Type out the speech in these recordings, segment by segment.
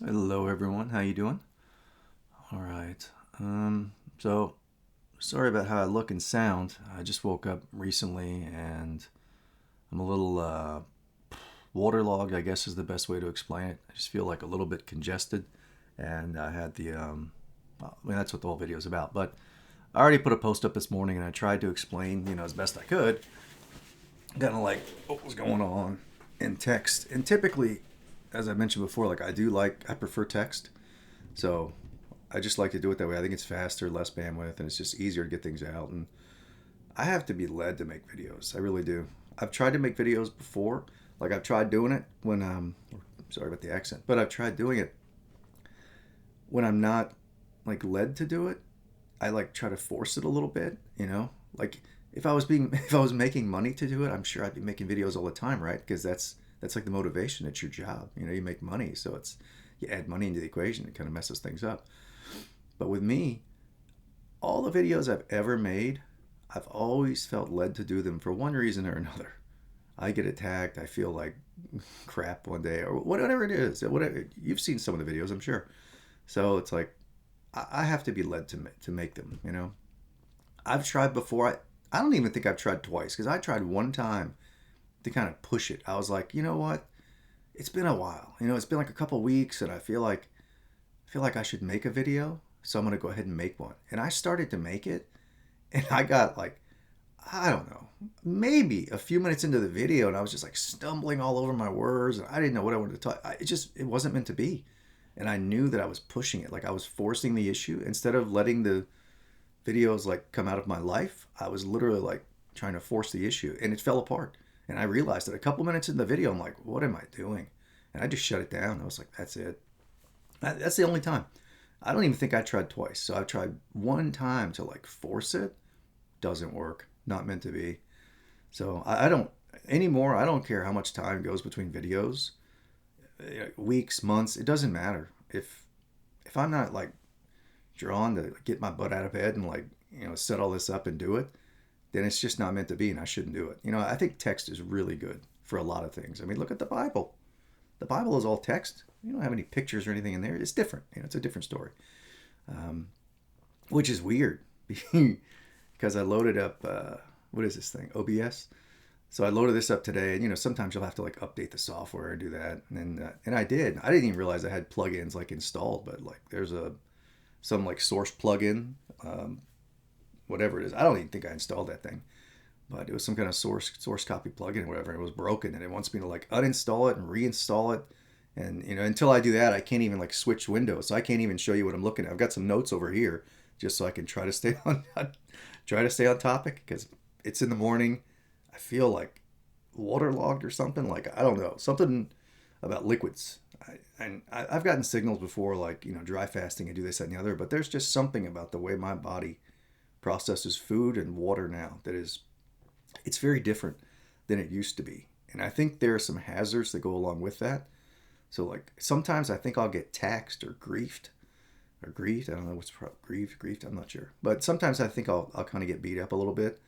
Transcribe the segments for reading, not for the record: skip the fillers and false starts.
Hello, everyone. How you doing? All right. So sorry about how I look and sound. I just woke up recently, and I'm a little waterlogged. I guess is the best way to explain it. I just feel like a little bit congested, and I had that's what the whole video is about. But I already put a post up this morning, and I tried to explain, as best I could, kind of like what was going on in text. And typically, as I mentioned before, I prefer text. So I just like to do it that way. I think it's faster, less bandwidth, and it's just easier to get things out. And I have to be led to make videos. I really do. I've tried to make videos before. Like I've tried doing it when sorry about the accent, but I've tried doing it when I'm not like led to do it. I like try to force it a little bit, Like if I was making money to do it, I'm sure I'd be making videos all the time, right? Because that's like the motivation. It's your job. You make money, so it's you add money into the equation. It kind of messes things up. But with me, all the videos I've ever made, I've always felt led to do them for one reason or another. I get attacked. I feel like crap one day, or whatever it is. Whatever you've seen some of the videos, I'm sure. So it's like I have to be led to make them. I've tried before. I don't even think I've tried twice because I tried one time to kind of push it. I was like, you know what? It's been a while. It's been like a couple weeks, and I feel like I should make a video. So I'm gonna go ahead and make one. And I started to make it, and I got like I don't know, maybe a few minutes into the video, and I was just like stumbling all over my words, and I didn't know what I wanted to talk. It wasn't meant to be, and I knew that I was pushing it, like I was forcing the issue instead of letting the videos like come out of my life. I was literally like trying to force the issue, and it fell apart. And I realized that a couple minutes in the video, I'm like, what am I doing? And I just shut it down. I was like, that's it. That's the only time. I don't even think I tried twice. So I've tried one time to like force it. Doesn't work. Not meant to be. So I don't anymore. I don't care how much time goes between videos, weeks, months. It doesn't matter. If I'm not like drawn to get my butt out of bed and like set all this up and do it, then it's just not meant to be, and I shouldn't do it. I think text is really good for a lot of things. I mean, look at the Bible. The Bible is all text. You don't have any pictures or anything in there. It's different. It's a different story, um, which is weird because I loaded up. What is this thing? OBS. So I loaded this up today, and sometimes you'll have to like update the software and do that, and I did. I didn't even realize I had plugins like installed, but like there's some like source plugin, whatever it is. I don't even think I installed that thing, but it was some kind of source copy plugin or whatever. It was broken, and it wants me to like uninstall it and reinstall it. And until I do that, I can't even like switch windows. So I can't even show you what I'm looking at. I've got some notes over here just so I can try to stay on try to stay on topic because it's in the morning. I feel like waterlogged or something. Like I don't know, something about liquids. I've gotten signals before, like dry fasting and do this that, and the other. But there's just something about the way my body processes food and water now that is it's very different than it used to be. And I think there are some hazards that go along with that. So like sometimes I think I'll get taxed or griefed or grieved. I don't know grieved. I'm not sure. But sometimes I think I'll kind of get beat up a little bit,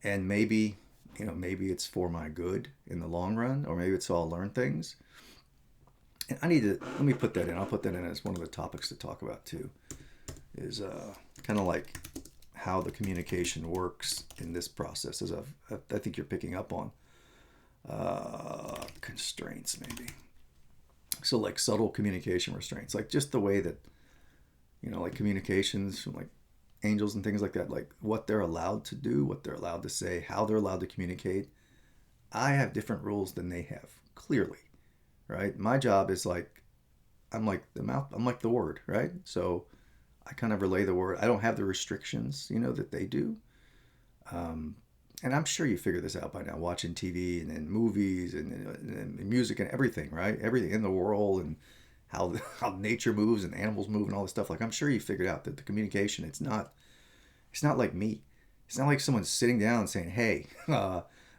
and maybe it's for my good in the long run, or maybe it's so I'll learn things. And I need to let me put that in. I'll put that in as one of the topics to talk about too. Is kind of like how the communication works in this process, as I think you're picking up on constraints maybe. So like subtle communication restraints, like just the way that like communications from like angels and things like that, like what they're allowed to do, what they're allowed to say, how they're allowed to communicate. I have different rules than they have, clearly, right? My job is like I'm like the mouth, I'm like the word, right? So I kind of relay the word. I don't have the restrictions, that they do. Um, and I'm sure you figure this out by now, watching TV and movies and music and everything, right? Everything in the world and how how nature moves and animals move and all this stuff. Like I'm sure you figured out that the communication, it's not like me. It's not like someone's sitting down and saying, "Hey,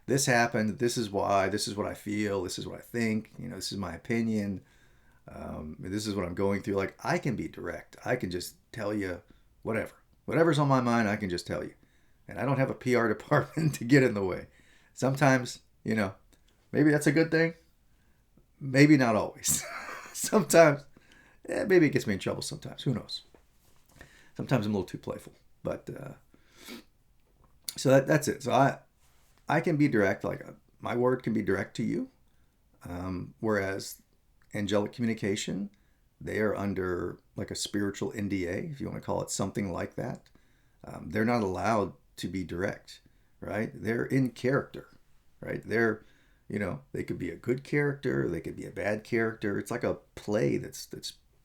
this happened. This is why. This is what I feel. This is what I think. This is my opinion. This is what I'm going through." Like I can be direct. I can just tell you whatever's on my mind. I can just tell you, and I don't have a PR department to get in the way. Sometimes, maybe that's a good thing. Maybe not always. Sometimes Maybe it gets me in trouble sometimes. Who knows? Sometimes I'm a little too playful. But so that's it. So I can be direct. Like my word can be direct to you. Whereas angelic communication, they are under like a spiritual NDA, if you want to call it something like that. They're not allowed to be direct, right? They're in character, right? They could be a good character, they could be a bad character. It's like a play that's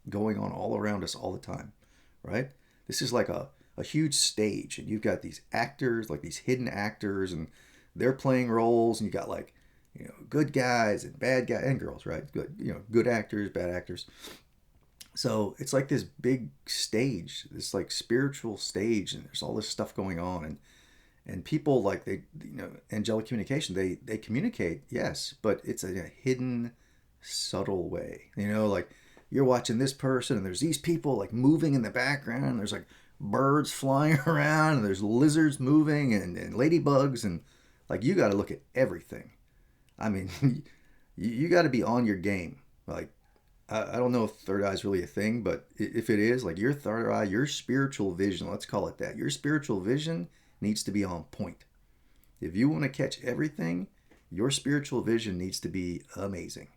going on all around us all the time, right? This is like a huge stage, and you've got these actors, like these hidden actors, and they're playing roles, and you got like, good guys and bad guys and girls, right? Good, good actors, bad actors. So it's like this big stage, this like spiritual stage, and there's all this stuff going on, and people like angelic communication, they communicate, yes, but it's a hidden, subtle way. Like you're watching this person, and there's these people like moving in the background, and there's like birds flying around, and there's lizards moving, and ladybugs, and like you got to look at everything. I mean, you got to be on your game. Like, I don't know if third eye is really a thing, but if it is, like your third eye, your spiritual vision, let's call it that, your spiritual vision needs to be on point. If you want to catch everything, your spiritual vision needs to be amazing,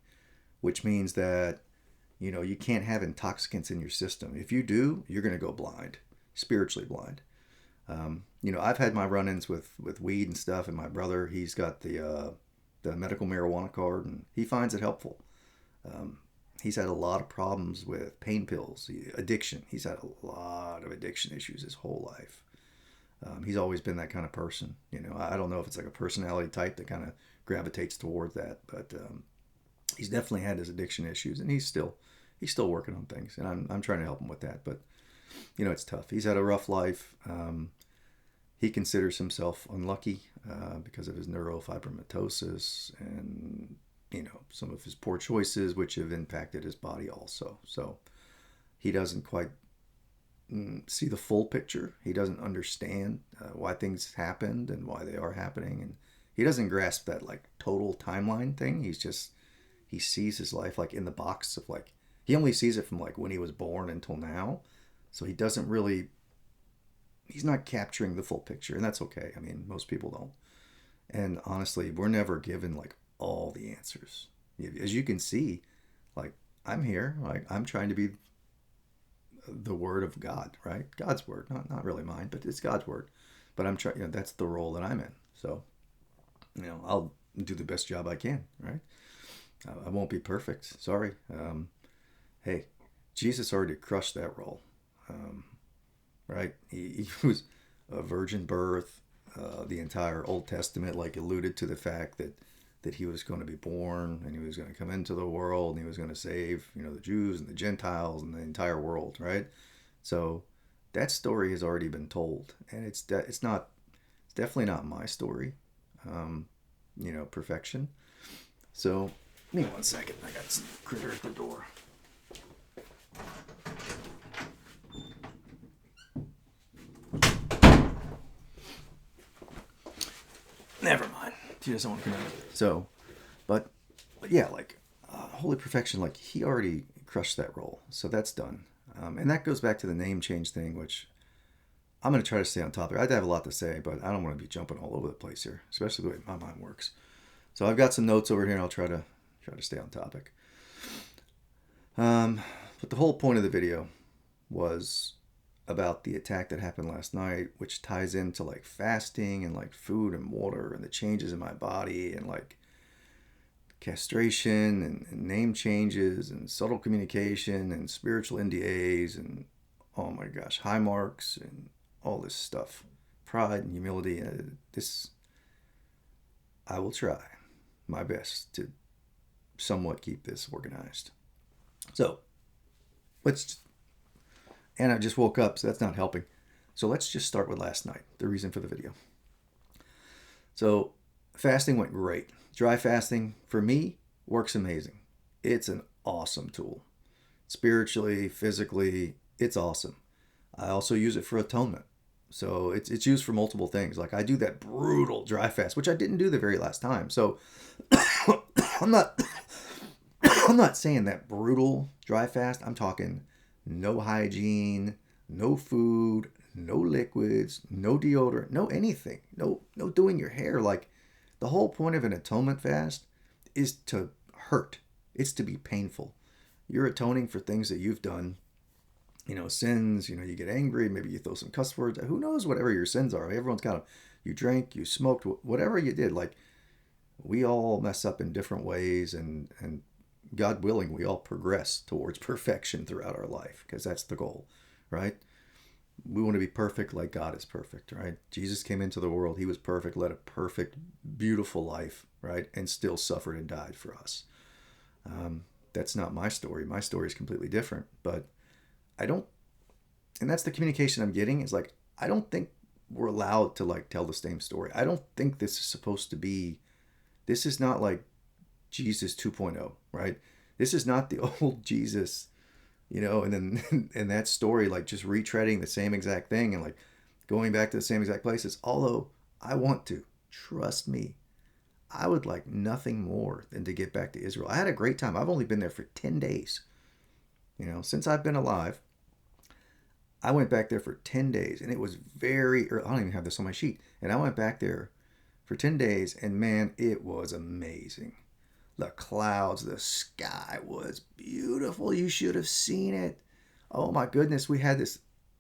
which means that, you can't have intoxicants in your system. If you do, you're going to go blind, spiritually blind. I've had my run-ins with weed and stuff, and my brother, he's got the medical marijuana card, and he finds it helpful. He's had a lot of problems with pain pills, addiction. He's had a lot of addiction issues his whole life. He's always been that kind of person. I don't know if it's like a personality type that kind of gravitates towards that, but he's definitely had his addiction issues, and he's still working on things, and I'm trying to help him with that. But it's tough. He's had a rough life. He considers himself unlucky because of his neurofibromatosis and some of his poor choices, which have impacted his body also. So he doesn't quite see the full picture. He doesn't understand why things happened and why they are happening, and he doesn't grasp that like total timeline thing. He sees his life like in the box of like, he only sees it from like when he was born until now. So he's not capturing the full picture, and that's okay. I mean, most people don't. And honestly, we're never given like all the answers. As you can see, like I'm here, like I'm trying to be the word of God, right? God's word, not really mine, but it's God's word. But I'm trying, that's the role that I'm in. So, I'll do the best job I can, right? I won't be perfect. Sorry. Hey, Jesus already crushed that role. Right? He was a virgin birth. The entire Old Testament like alluded to the fact that he was going to be born, and he was going to come into the world, and he was going to save the Jews and the Gentiles and the entire world, right? So that story has already been told, and it's definitely not my story. Perfection. So give me 1 second. I got some critter at the door. Never mind. She doesn't want to come out. So, but yeah, like Holy Perfection, like he already crushed that role. So that's done. And that goes back to the name change thing, which I'm going to try to stay on topic. I'd have a lot to say, but I don't want to be jumping all over the place here, especially the way my mind works. So I've got some notes over here, and I'll try to stay on topic. But the whole point of the video was about the attack that happened last night, which ties into like fasting and like food and water and the changes in my body and like castration and name changes and subtle communication and spiritual NDAs and oh my gosh, high marks and all this stuff, pride and humility. I will try my best to somewhat keep this organized. So and I just woke up, so that's not helping. So let's just start with last night, the reason for the video. So fasting went great. Dry fasting, for me, works amazing. It's an awesome tool. Spiritually, physically, it's awesome. I also use it for atonement. So it's used for multiple things. Like I do that brutal dry fast, which I didn't do the very last time. So I'm not I'm not saying that brutal dry fast. I'm talking no hygiene, no food, no liquids, no deodorant, no anything, no doing your hair. Like the whole point of an atonement fast is to hurt. It's to be painful. You're atoning for things that you've done, sins, you get angry, maybe you throw some cuss words, who knows, whatever your sins are. Everyone's got them. You drank, you smoked, whatever you did. Like, we all mess up in different ways, and God willing, we all progress towards perfection throughout our life because that's the goal, right? We want to be perfect like God is perfect, right? Jesus came into the world. He was perfect, led a perfect, beautiful life, right? And still suffered and died for us. That's not my story. My story is completely different. But I don't, and that's the communication I'm getting is like, I don't think we're allowed to like tell the same story. I don't think this is supposed to be, this is not like Jesus 2.0, right? This is not the old Jesus, and then and that story, like just retreading the same exact thing and like going back to the same exact places. Although I want to, trust me, I would like nothing more than to get back to Israel. I had a great time. I've only been there for 10 days. Since I've been alive, I went back there for 10 days and it was very early. I don't even have this on my sheet. And I went back there for 10 days and man, it was amazing. The clouds, the sky was beautiful. You should have seen it. Oh my goodness, we had this.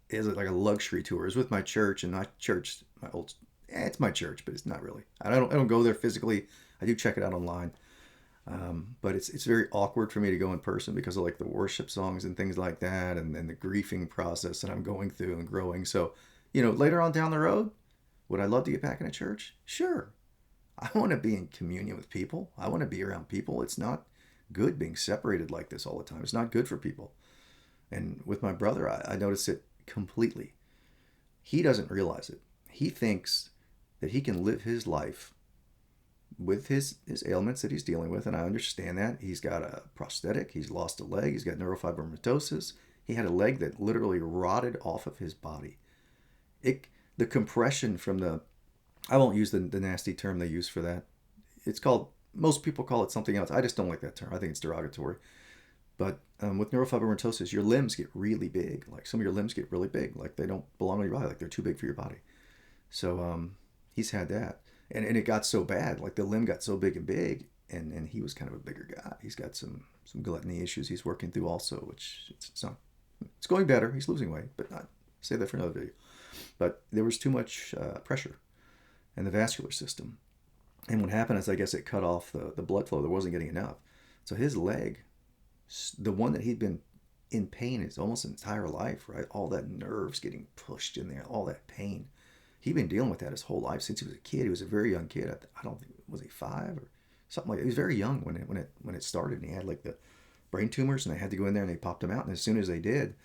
It was like a luxury tour. It was with my church, and my church, my old, it's my church, but it's not really. I don't go there physically. I do check it out online, but it's very awkward for me to go in person because of like the worship songs and things like that, and the grieving process that I'm going through and growing. So, later on down the road, would I love to get back in a church? Sure. I want to be in communion with people. I want to be around people. It's not good being separated like this all the time. It's not good for people. And with my brother, I notice it completely. He doesn't realize it. He thinks that he can live his life with his ailments that he's dealing with. And I understand that. He's got a prosthetic. He's lost a leg. He's got neurofibromatosis. He had a leg that literally rotted off of his body. The compression from I won't use the nasty term they use for that. It's called, most people call it something else. I just don't like that term. I think it's derogatory. But with neurofibromatosis, your limbs get really big. Like some of your limbs get really big. Like they don't belong to your body. Like they're too big for your body. So he's had that. And it got so bad. Like the limb got so big, and he was kind of a bigger guy. He's got some gluttony issues he's working through also, which it's not, it's going better. He's losing weight, but not, save that for another video. But there was too much pressure in the vascular system. And what happened is, I guess it cut off the blood flow. There wasn't getting enough. So his leg, the one that he'd been in pain his almost entire life, right? All that nerves getting pushed in there, all that pain. He'd been dealing with that his whole life since he was a kid. He was a very young kid. I don't think, was he 5 or something like that? He was very young when it started, and he had like the brain tumors, and they had to go in there and they popped him out. And as soon as they did,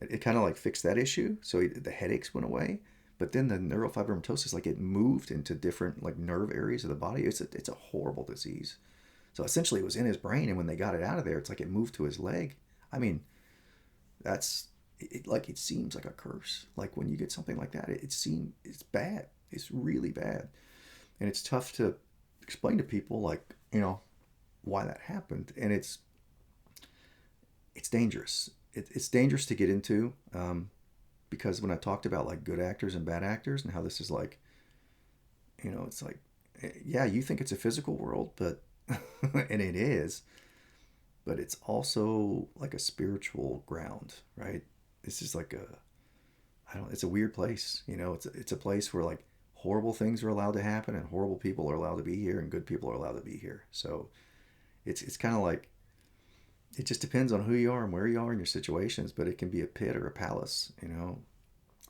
it kind of like fixed that issue. So the headaches went away. But then the neurofibromatosis, like it moved into different like nerve areas of the body. It's a horrible disease. So essentially it was in his brain, and when they got it out of there, it's like it moved to his leg. I mean, that's it, like it seems like a curse. Like when you get something like that, it's bad. It's really bad. And it's tough to explain to people like, why that happened. And it's dangerous. It's dangerous to get into. Because when I talked about like good actors and bad actors and how this is like, it's like, yeah, you think it's a physical world, but, and it is, but it's also like a spiritual ground, right? This is like it's a weird place, it's a place where like horrible things are allowed to happen and horrible people are allowed to be here and good people are allowed to be here. So it's kind of like, it just depends on who you are and where you are in your situations, but it can be a pit or a palace,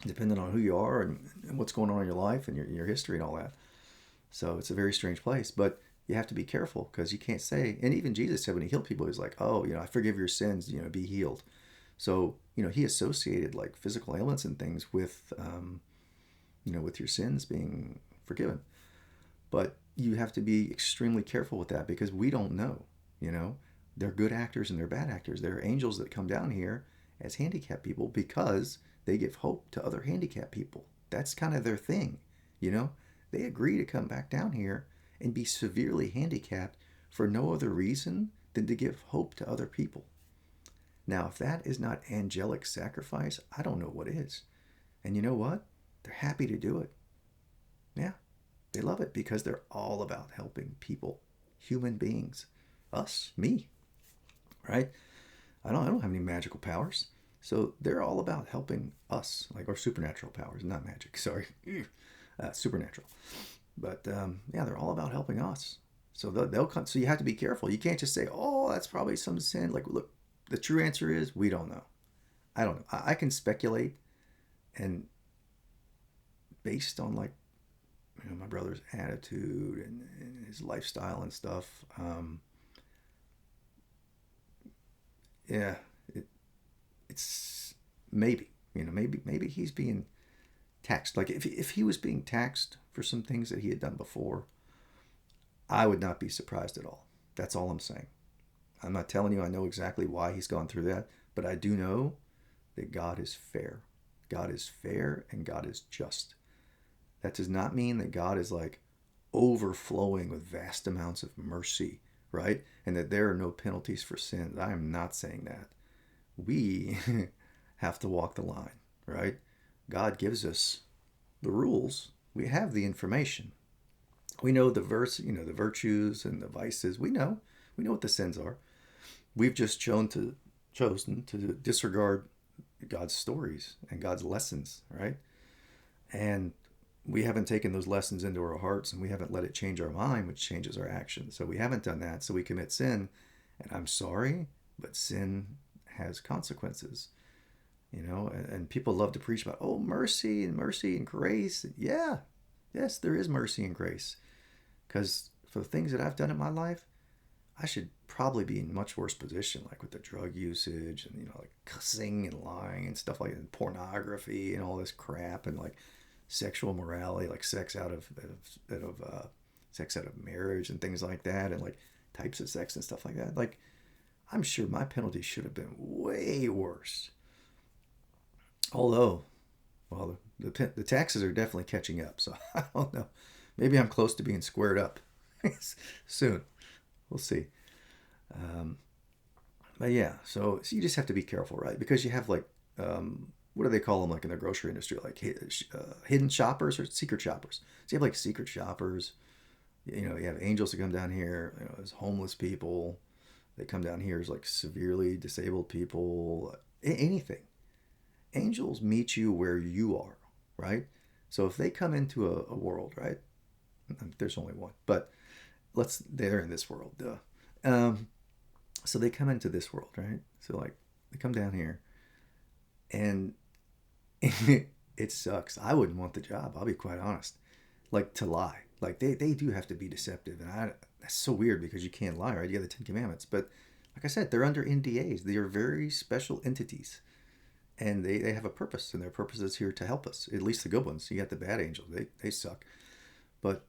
depending on who you are and what's going on in your life and your history and all that. So it's a very strange place, but you have to be careful because you can't say, and even Jesus said when he healed people, he was like, oh, I forgive your sins, be healed. So, he associated like physical ailments and things with, with your sins being forgiven. But you have to be extremely careful with that because we don't know, They're good actors and they're bad actors. There are angels that come down here as handicapped people because they give hope to other handicapped people. That's kind of their thing, They agree to come back down here and be severely handicapped for no other reason than to give hope to other people. Now, if that is not angelic sacrifice, I don't know what is. And you know what? They're happy to do it. Yeah, they love it because they're all about helping people, human beings, us, me, right? I don't have any magical powers. So they're all about helping us, like our supernatural powers, not magic, sorry, supernatural. But yeah, they're all about helping us. So they'll come. So you have to be careful. You can't just say, "Oh, that's probably some sin." Like, look, the true answer is we don't know. I don't know. I can speculate, and based on like my brother's attitude and his lifestyle and stuff, yeah, it's maybe maybe he's being taxed. Like if he was being taxed for some things that he had done before, I would not be surprised at all. That's all I'm saying. I'm not telling you I know exactly why he's gone through that, but I do know that God is fair. God is fair and God is just. That does not mean that God is like overflowing with vast amounts of mercy, right? And that there are no penalties for sins. I am not saying that. We have to walk the line, right? God gives us the rules. We have the information. We know the virtues and the vices. We know what the sins are. We've just chosen to disregard God's stories and God's lessons, right? And we haven't taken those lessons into our hearts, and we haven't let it change our mind, which changes our actions. So we haven't done that. So we commit sin, and I'm sorry, but sin has consequences. And people love to preach about, oh, mercy and grace. Yeah, yes, there is mercy and grace. Because for the things that I've done in my life, I should probably be in much worse position, like with the drug usage and like cussing and lying and stuff like that, and pornography and all this crap, and like sexual morality, like sex out of marriage and things like that, and like types of sex and stuff like that. Like, I'm sure my penalty should have been way worse. Although, well, the taxes are definitely catching up, so I don't know. Maybe I'm close to being squared up soon. We'll see. But yeah, so you just have to be careful, right? Because you have like, what do they call them, like in the grocery industry, like hidden shoppers or secret shoppers. So you have like secret shoppers. You have angels that come down here. As homeless people. They come down here as like severely disabled people. Anything. Angels meet you where you are, right? So if they come into a world, right? There's only one, but they're in this world, duh. So they come into this world, right? So like they come down here, and it sucks. I wouldn't want the job. I'll be quite honest. Like, to lie, like they do have to be deceptive, and that's so weird because you can't lie, right? You have the Ten Commandments, but like I said, they're under NDAs. They are very special entities, and they have a purpose, and their purpose is here to help us. At least the good ones. You got the bad angels. They suck, but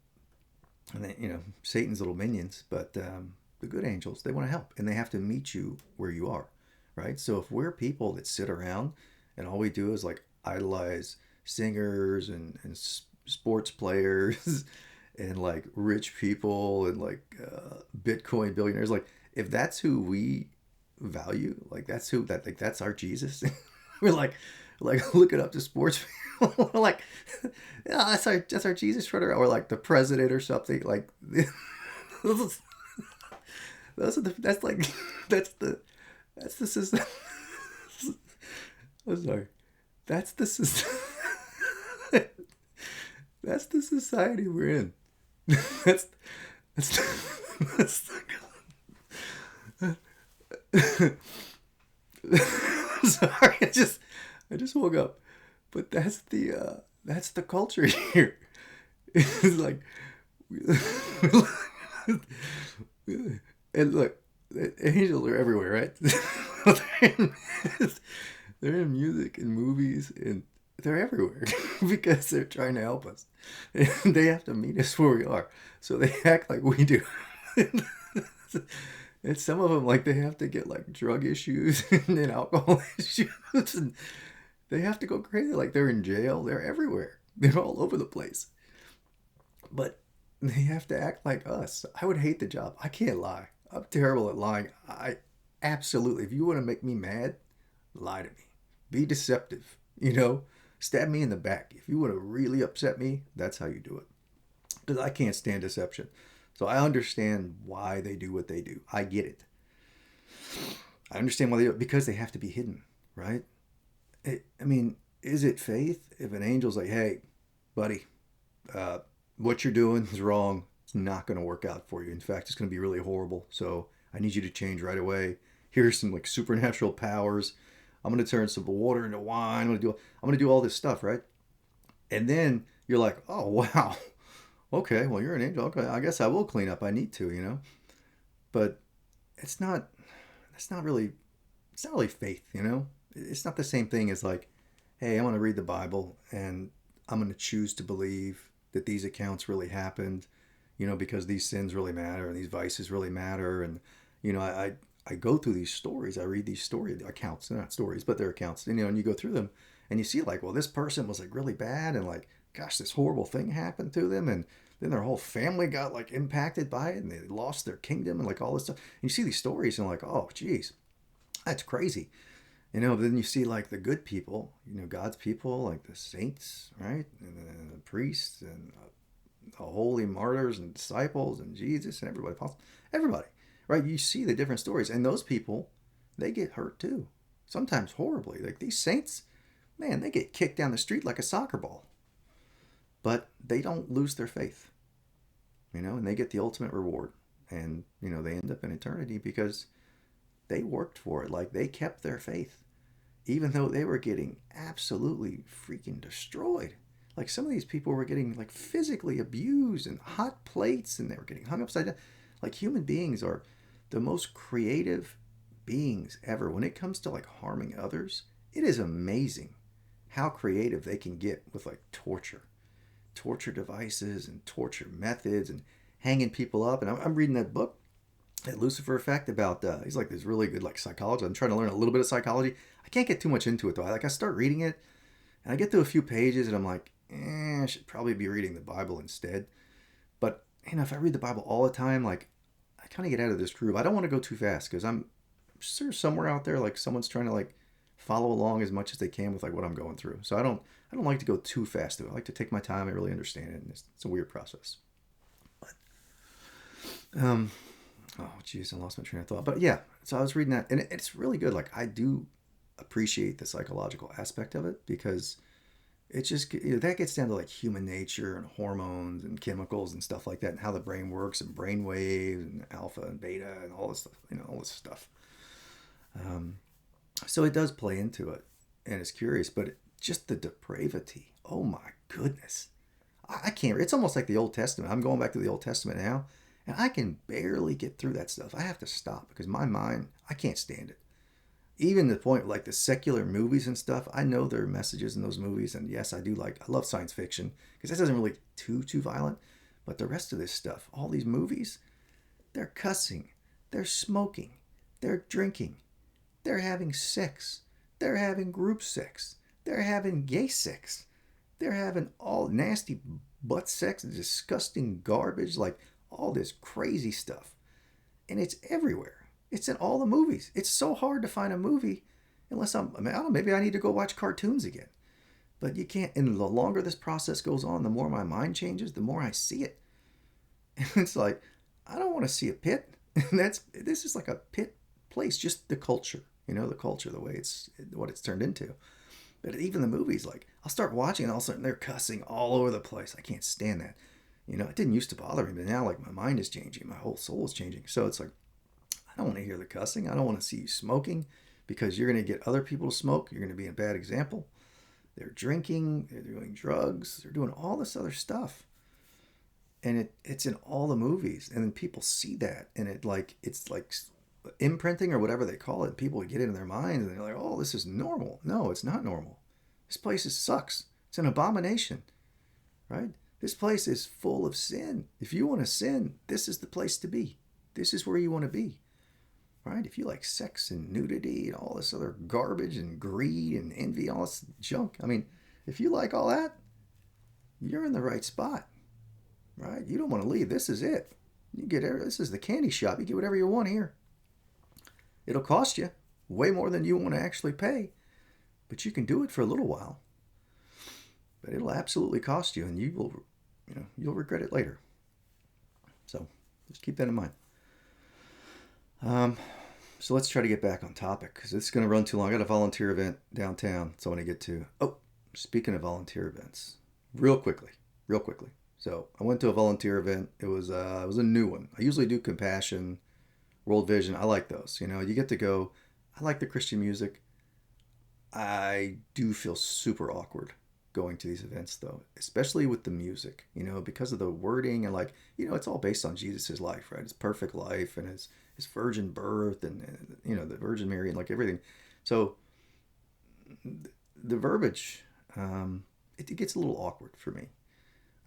and then, Satan's little minions, but the good angels, they want to help, and they have to meet you where you are, right? So if we're people that sit around and all we do is like idolize singers and sports players and like rich people and like Bitcoin billionaires, like if that's who we value, like that's our Jesus. We're like looking up to sports people. We're like, yeah, that's our Jesus Shredder, or like the president or something. Like those are the that's the system. I'm sorry. That's the system. That's the society we're in. that's that's sorry, I just woke up, but that's the culture here. It's like, and look, angels are everywhere, right? They're in music and movies, and they're everywhere because they're trying to help us. And they have to meet us where we are, so they act like we do. And some of them, like, they have to get like drug issues and alcohol issues, and they have to go crazy. Like, they're in jail. They're everywhere. They're all over the place. But they have to act like us. I would hate the job. I can't lie. I'm terrible at lying. I absolutely, if you want to make me mad, lie to me. Be deceptive, Stab me in the back. If you want to really upset me, that's how you do it. Because I can't stand deception. So I understand why they do what they do. I get it. I understand why they do it because they have to be hidden, right? I mean, is it faith if an angel's like, hey, buddy, uh, what you're doing is wrong. It's not going to work out for you. In fact, it's going to be really horrible. So I need you to change right away. Here's some like supernatural powers. I'm going to turn some water into wine. I'm going to do all this stuff, right? And then you're like, oh wow, okay, well you're an angel. Okay, I guess I will clean up. I need to. But it's not. That's not really. It's not really faith. It's not the same thing as like, hey, I'm going to read the Bible and I'm going to choose to believe that these accounts really happened, because these sins really matter and these vices really matter. And, I go through these stories. I read these story accounts. They're not stories, but they're accounts. And you go through them and you see like, well, this person was like really bad and like, gosh, this horrible thing happened to them. And then their whole family got like impacted by it and they lost their kingdom and like all this stuff. And you see these stories and like, oh, geez, that's crazy. Then you see like the good people, God's people, like the saints, right? And the priests and the holy martyrs and disciples and Jesus and everybody, everybody, right? You see the different stories. And those people, they get hurt too. Sometimes horribly. Like these saints, man, they get kicked down the street like a soccer ball. But they don't lose their faith, and they get the ultimate reward. And, they end up in eternity because they worked for it. Like they kept their faith even though they were getting absolutely freaking destroyed. Like some of these people were getting like physically abused and hot plates and they were getting hung upside down. Like human beings are the most creative beings ever. When it comes to like harming others, it is amazing how creative they can get with like torture devices and torture methods and hanging people up. And I'm reading that book at Lucifer Effect about he's like this really good like psychologist. I'm trying to learn a little bit of psychology. I can't get too much into it though. I start reading it and I get to a few pages and I'm like, I should probably be reading the Bible instead. But if I read the Bible all the time, like I kind of get out of this groove. I don't want to go too fast because I'm sure somewhere out there like someone's trying to like follow along as much as they can with like what I'm going through. So I don't like to go too fast through it. I like to take my time and really understand it. And it's a weird process. But oh geez, I lost my train of thought. But yeah, so I was reading that and it's really good. Like I do appreciate the psychological aspect of it because it just that gets down to like human nature and hormones and chemicals and stuff like that and how the brain works and brain waves and alpha and beta and all this stuff, all this stuff. So it does play into it and it's curious, but just the depravity. Oh my goodness. I can't, it's almost like the Old Testament. I'm going back to the Old Testament now and I can barely get through that stuff. I have to stop because my mind, I can't stand it. Even the point like the secular movies and stuff, I know there are messages in those movies. And yes, I love science fiction because that doesn't really too violent. But the rest of this stuff, all these movies, they're cussing, they're smoking, they're drinking, they're having sex, they're having group sex, they're having gay sex, they're having all nasty butt sex, disgusting garbage, like all this crazy stuff. And it's everywhere. It's in all the movies. It's so hard to find a movie unless I don't know, maybe I need to go watch cartoons again. But you can't, and the longer this process goes on, the more my mind changes, the more I see it. And it's like, I don't want to see a pit. This is like a pit place, just the culture, the culture, the way what it's turned into. But even the movies, like I'll start watching and all of a sudden they're cussing all over the place. I can't stand that. It didn't used to bother me, but now like my mind is changing, my whole soul is changing. So it's like, I don't want to hear the cussing. I don't want to see you smoking because you're going to get other people to smoke. You're going to be a bad example. They're drinking, they're doing drugs, they're doing all this other stuff. And it's in all the movies. And then people see that and it's like imprinting or whatever they call it. People get it in their minds and they're like, oh, this is normal. No, it's not normal. This place sucks. It's an abomination, right? This place is full of sin. If you want to sin, this is the place to be. This is where you want to be. Right? If you like sex and nudity and all this other garbage and greed and envy, all this junk, I mean, if you like all that, you're in the right spot, right? You don't want to leave. This is it. This is the candy shop. You get whatever you want here. It'll cost you way more than you want to actually pay, but you can do it for a little while. But it'll absolutely cost you, and you'll regret it later. So just keep that in mind. So let's try to get back on topic because it's going to run too long. I got a volunteer event downtown, so I want to get to. Oh, speaking of volunteer events, real quickly. So I went to a volunteer event. It was a new one. I usually do Compassion, World Vision. I like those. You get to go. I like the Christian music. I do feel super awkward going to these events though, especially with the music, because of the wording and it's all based on Jesus's life, right? His perfect life and his virgin birth and the Virgin Mary and everything. So the verbiage, it gets a little awkward for me.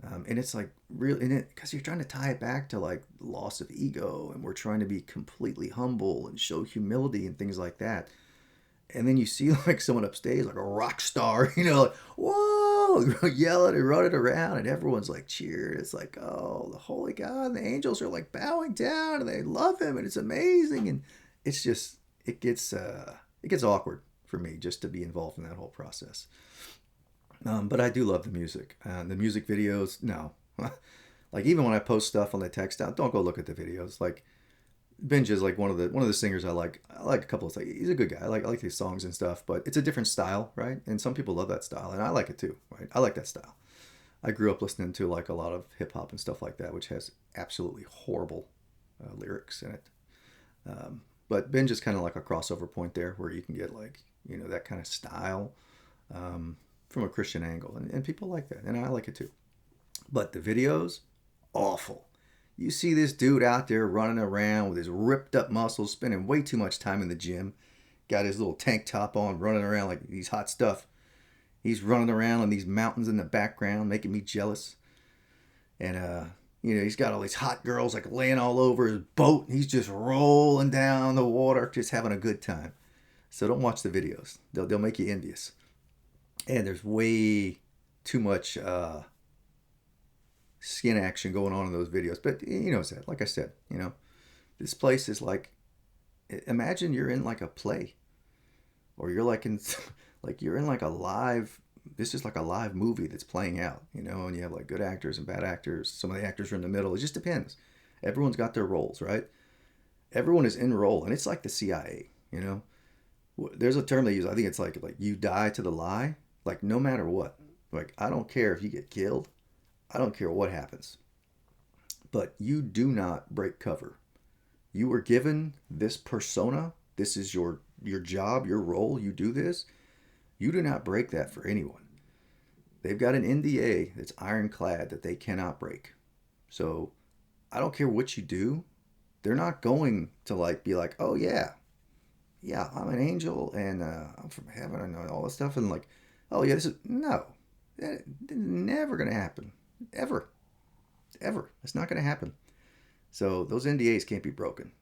And it's real in it because you're trying to tie it back to loss of ego, and we're trying to be completely humble and show humility and things like that. And then you see someone upstage, like a rock star, whoa, yelling and running around, and everyone's cheering. It's oh, the holy God, and the angels are bowing down, and they love him, and it's amazing. And it's just it gets awkward for me just to be involved in that whole process. But I do love the music. The music videos, no. Even when I post stuff on the text out, don't go look at the videos. Benj is one of the singers I like. I like a couple of things. He's a good guy. I like his songs and stuff, but it's a different style, right? And some people love that style, and I like it too, right? I like that style. I grew up listening to a lot of hip hop and stuff like that, which has absolutely horrible lyrics in it. But Benj is kind of like a crossover point there, where you can get that kind of style from a Christian angle, and people like that, and I like it too. But the videos, awful. You see this dude out there running around with his ripped up muscles, spending way too much time in the gym. Got his little tank top on, running around like he's hot stuff. He's running around on these mountains in the background, making me jealous. And, he's got all these hot girls laying all over his boat. And he's just rolling down the water, just having a good time. So don't watch the videos. They'll make you envious. And there's way too much skin action going on in those videos. But like I said, this place is imagine you're in a play, or you're in you're in a live. This is a live movie that's playing out, and you have good actors and bad actors. Some of the actors are in the middle. It just depends. Everyone's got their roles, right? Everyone is in role, and it's like the CIA. There's a term they use. I think it's like you die to the lie. No matter what, I don't care if you get killed. I don't care what happens. But you do not break cover. You were given this persona. This is your job, your role. You do this. You do not break that for anyone. They've got an NDA that's ironclad that they cannot break. So I don't care what you do. They're not going to be oh yeah, I'm an angel and I'm from heaven and all this stuff and oh yeah, this is no. That's never gonna happen. Ever. It's not going to happen. So those NDAs can't be broken,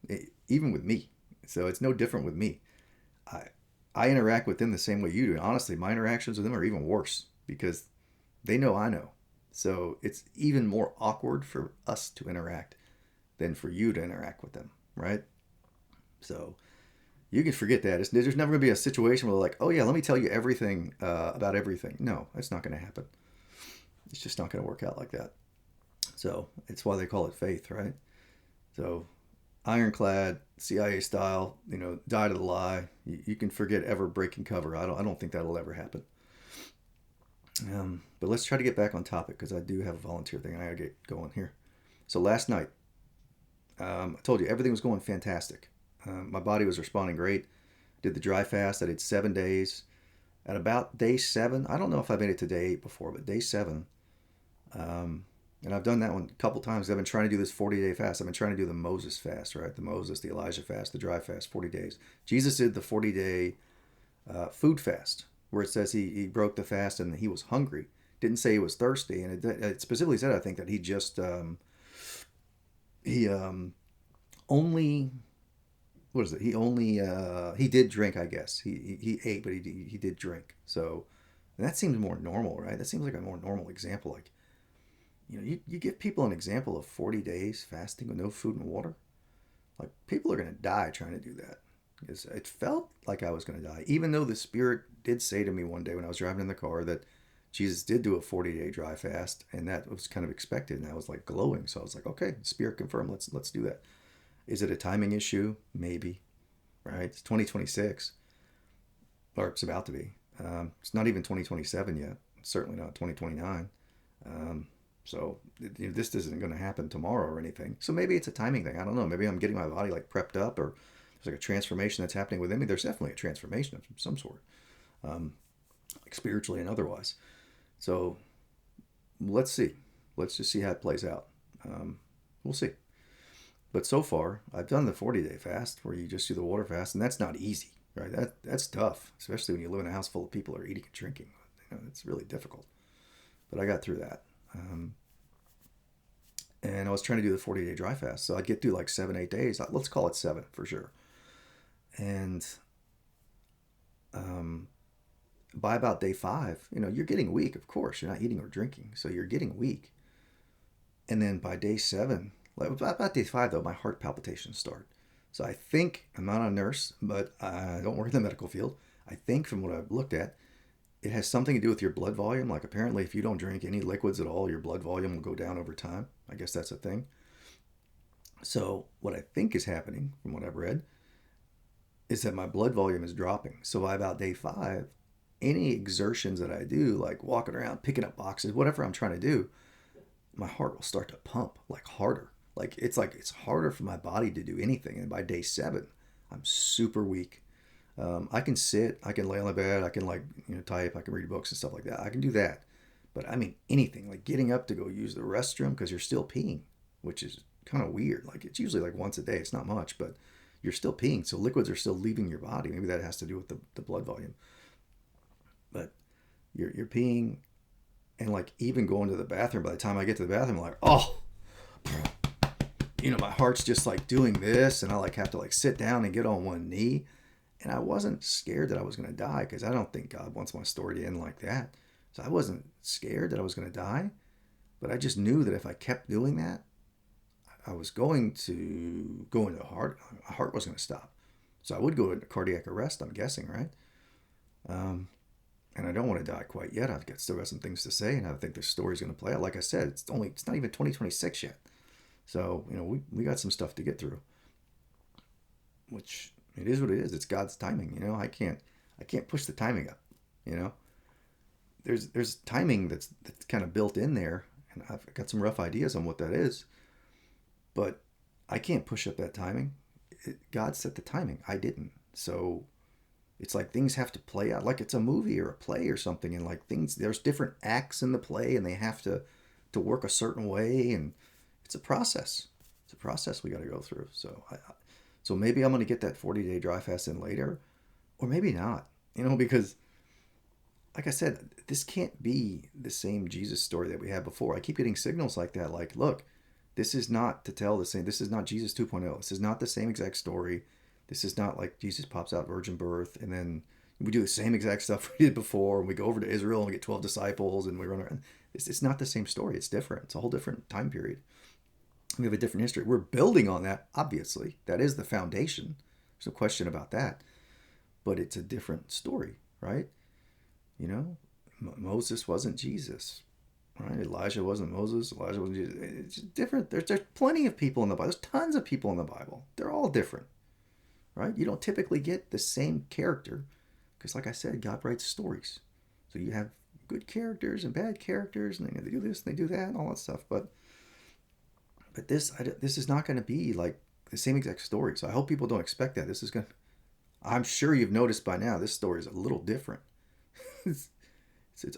even with me. So it's no different with me. I interact with them the same way you do. And honestly, my interactions with them are even worse because they know I know. So it's even more awkward for us to interact than for you to interact with them, right? So you can forget that. There's never going to be a situation where oh yeah, let me tell you everything about everything. No, that's not going to happen. It's just not going to work out like that. So it's why they call it faith, right? So ironclad, CIA style, die to the lie. You can forget ever breaking cover. I don't think that'll ever happen. But let's try to get back on topic because I do have a volunteer thing. I gotta get going here. So last night, I told you everything was going fantastic. My body was responding great. Did the dry fast. I did 7 days. At about day 7, I don't know if I've made it to day 8 before, but day 7. And I've done that one a couple times. I've been trying to do this 40-day fast. I've been trying to do the Moses fast, right? The Moses, the Elijah fast, the dry fast, 40 days. Jesus did the 40-day food fast, where it says he broke the fast and he was hungry. Didn't say he was thirsty, and it specifically said, I think, that he just only what is it? He did drink, I guess. He ate, but he did drink. So and that seems more normal, right? That seems like a more normal example. You give people an example of 40 days fasting with no food and water. Like, people are going to die trying to do that. Because it felt like I was going to die, even though the Spirit did say to me one day when I was driving in the car that Jesus did do a 40-day dry fast, and that was kind of expected, and I was like glowing. So I was like, okay, Spirit confirmed. Let's do that. Is it a timing issue? Maybe. Right? It's 2026, or it's about to be. It's not even 2027 yet. It's certainly not 2029. Um, so this isn't going to happen tomorrow or anything. So maybe it's a timing thing. I don't know. Maybe I'm getting my body like prepped up, or there's like a transformation that's happening within me. There's definitely a transformation of some sort, like spiritually and otherwise. So let's see. Let's just see how it plays out. We'll see. But so far, I've done the 40-day fast where you just do the water fast, and that's not easy, right? That's tough, especially when you live in a house full of people who are eating and drinking. It's really difficult. But I got through that. And I was trying to do the 40-day dry fast. So I'd get through like 7, 8 days. Let's call it 7 for sure. And um, by about day 5, you're getting weak, of course. You're not eating or drinking. So you're getting weak. And then by day 7, like about day 5, though, my heart palpitations start. So I think, I'm not a nurse, but I don't work in the medical field. I think from what I've looked at, it has something to do with your blood volume. Like, apparently, if you don't drink any liquids at all, your blood volume will go down over time. I guess that's a thing. So what I think is happening, from what I've read, is that my blood volume is dropping. So by about day 5, any exertions that I do, like walking around, picking up boxes, whatever I'm trying to do, my heart will start to pump like harder. Like it's harder for my body to do anything. And by day 7, I'm super weak. I can sit, I can lay on the bed, I can type, I can read books and stuff like that. I can do that. But I mean anything, like getting up to go use the restroom because you're still peeing, which is kind of weird. Like, it's usually like once a day. It's not much, but you're still peeing, so liquids are still leaving your body. Maybe that has to do with the blood volume. But you're peeing, and like even going to the bathroom. By the time I get to the bathroom, I'm like, oh, my heart's just like doing this, and I like have to like sit down and get on one knee. And I wasn't scared that I was going to die, because I don't think God wants my story to end like that. So I wasn't scared that I was going to die, but I just knew that if I kept doing that, I was going to go into heart. My heart was going to stop. So I would go into cardiac arrest, I'm guessing, right? Um, and I don't want to die quite yet. Still got some things to say, and I think this story's going to play out. Like I said, it's not even 2026 yet. So we got some stuff to get through, which it is what it is. It's God's timing. I can't push the timing up. You know, there's timing that's kind of built in there, and I've got some rough ideas on what that is, but I can't push up that timing. God set the timing. I didn't. So it's like things have to play out like it's a movie or a play or something, and like there's different acts in the play, and they have to work a certain way, and it's a process. It's a process we got to go through. So maybe I'm going to get that 40-day dry fast in later, or maybe not. Because like I said, this can't be the same Jesus story that we had before. I keep getting signals like that, like, look, this is not to tell the same. This is not Jesus 2.0. This is not the same exact story. This is not like Jesus pops out virgin birth and then we do the same exact stuff we did before, and we go over to Israel and we get 12 disciples and we run around. It's not the same story. It's different. It's a whole different time period. We have a different history. We're building on that, obviously. That is the foundation. There's no question about that. But it's a different story, right? Moses wasn't Jesus, right? Elijah wasn't Moses. Elijah wasn't Jesus. It's different. There's plenty of people in the Bible. There's tons of people in the Bible. They're all different, right? You don't typically get the same character because, like I said, God writes stories. So you have good characters and bad characters, and they do this and they do that and all that stuff. But this is not going to be like the same exact story. So I hope people don't expect that. I'm sure you've noticed by now this story is a little different. it's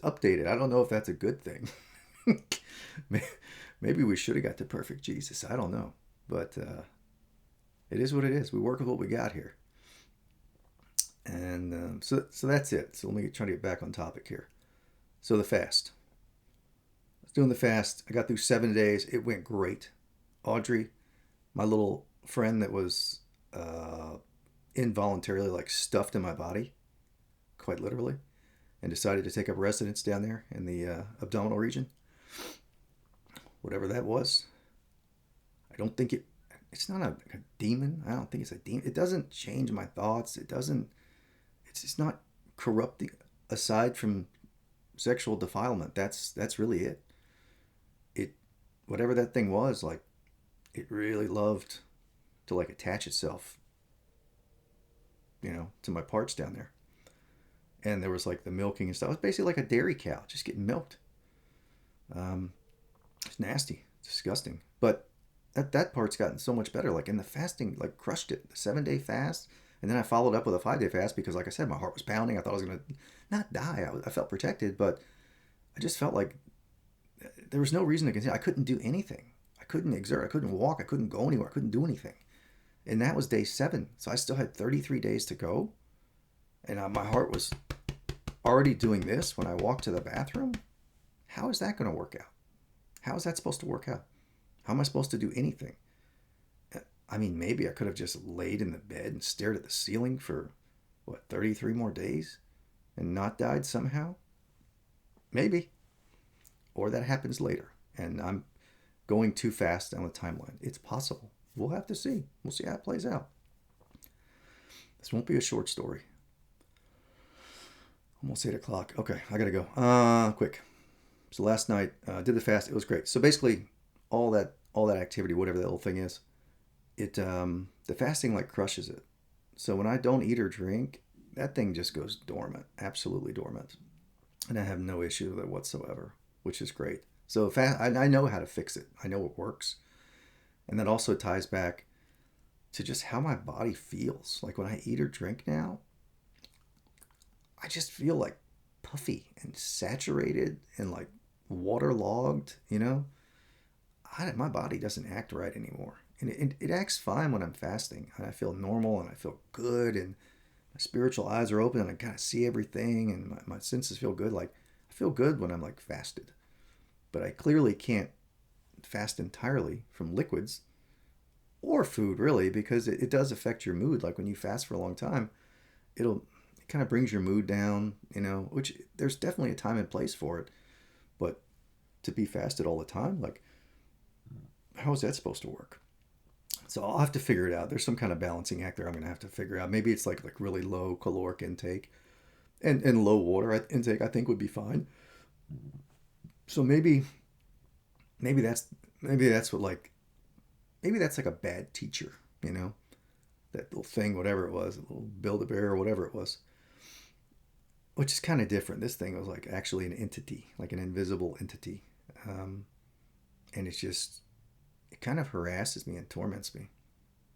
updated. I don't know if that's a good thing. Maybe we should have got the perfect Jesus. I don't know. But it is what it is. We work with what we got here. And so that's it. So let me try to get back on topic here. So the fast. I was doing the fast. I got through 7 days. It went great. Audrey, my little friend that was involuntarily like stuffed in my body, quite literally, and decided to take up residence down there in the abdominal region. whatever that was. I don't think it's not a demon. I don't think it's a demon. It doesn't change my thoughts. It's not corrupting aside from sexual defilement. That's really it. It whatever that thing was, like it really loved to like attach itself, to my parts down there. And there was like the milking and stuff. It was basically like a dairy cow just getting milked. Um, it's nasty, disgusting. But that part's gotten so much better. Like in the fasting, like crushed it. The 7-day fast, and then I followed up with a 5-day fast because, like I said, my heart was pounding. I thought I was gonna not die. I felt protected, but I just felt like there was no reason to continue. I couldn't do anything. I couldn't exert. I couldn't walk. I couldn't go anywhere. I couldn't do anything. And that was day 7. So I still had 33 days to go, and my heart was already doing this when I walked to the bathroom. How is that going to work out? How is that supposed to work out? How am I supposed to do anything? I mean, maybe I could have just laid in the bed and stared at the ceiling for, 33 more days and not died somehow? Maybe. Or that happens later and I'm going too fast down the timeline. It's possible. We'll have to see. We'll see how it plays out. This won't be a short story. Almost 8 o'clock. Okay, I gotta go. Quick. So last night, did the fast. It was great. So basically, all that activity, whatever that little thing is, the fasting like crushes it. So when I don't eat or drink, that thing just goes dormant, absolutely dormant, and I have no issue with it whatsoever, which is great. So I know how to fix it. I know it works, and that also ties back to just how my body feels. Like when I eat or drink now, I just feel like puffy and saturated and like waterlogged. My body doesn't act right anymore. And it acts fine when I'm fasting. And I feel normal and I feel good. And my spiritual eyes are open and I kind of see everything. And my senses feel good. Like, I feel good when I'm like fasted. But I clearly can't fast entirely from liquids or food, really, because it does affect your mood. Like when you fast for a long time, it kind of brings your mood down, which there's definitely a time and place for it. But to be fasted all the time, like, how is that supposed to work? So I'll have to figure it out. There's some kind of balancing act there I'm going to have to figure out. Maybe it's like really low caloric intake and low water intake, I think would be fine. So maybe that's what like maybe that's like a bad teacher, that little thing, whatever it was, a little Build-A-Bear or whatever it was, which is kind of different. This thing was like actually an entity, like an invisible entity, and it kind of harasses me and torments me.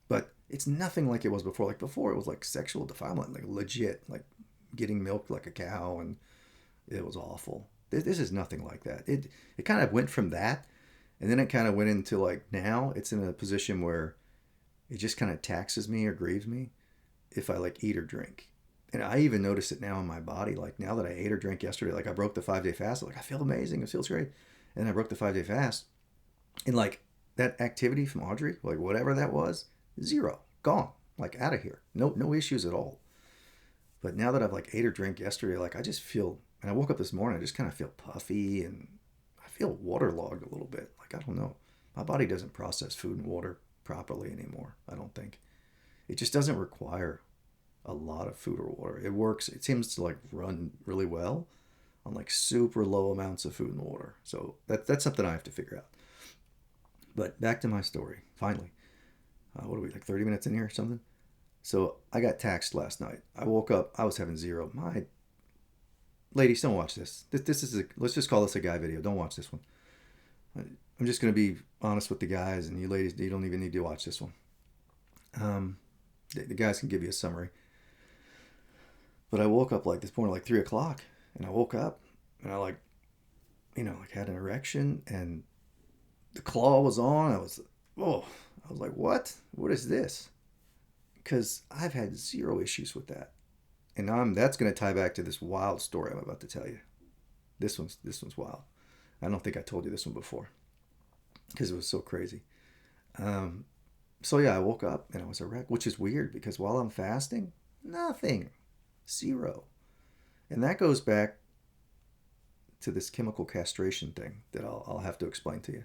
But it's nothing like it was before. Like before, it was like sexual defilement, like legit, like getting milked like a cow, and it was awful. This is nothing like that. It kind of went from that, and then it kind of went into like now it's in a position where it just kind of taxes me or grieves me if I like eat or drink. And I even notice it now in my body. Like now that I ate or drank yesterday, like I broke the 5-day fast. Like I feel amazing. It feels great. And I broke the 5-day fast. And like that activity from Audrey, like whatever that was, zero. Gone. Like out of here. No issues at all. But now that I've like ate or drank yesterday, like I just feel, and I woke up this morning, I just kind of feel puffy and I feel waterlogged a little bit. Like I don't know. My body doesn't process food and water properly anymore, I don't think. It just doesn't require a lot of food or water. It works. It seems to like run really well on like super low amounts of food and water. So that's something I have to figure out. But back to my story. Finally, what are we like 30 minutes in here or something? So I got taxed last night. I woke up. I was having zero. My ladies, don't watch this. This is let's just call this a guy video. Don't watch this one. I'm just gonna be honest with the guys, and you ladies, you don't even need to watch this one. The guys can give you a summary. But I woke up like this morning, like 3 o'clock, and I woke up and I like, like had an erection and the claw was on. I was like, what? What is this? Because I've had zero issues with that, and that's going to tie back to this wild story I'm about to tell you. This one's wild. I don't think I told you this one before because it was so crazy. So yeah, I woke up and I was erect, which is weird because while I'm fasting, nothing. Zero. And that goes back to this chemical castration thing that I'll have to explain to you.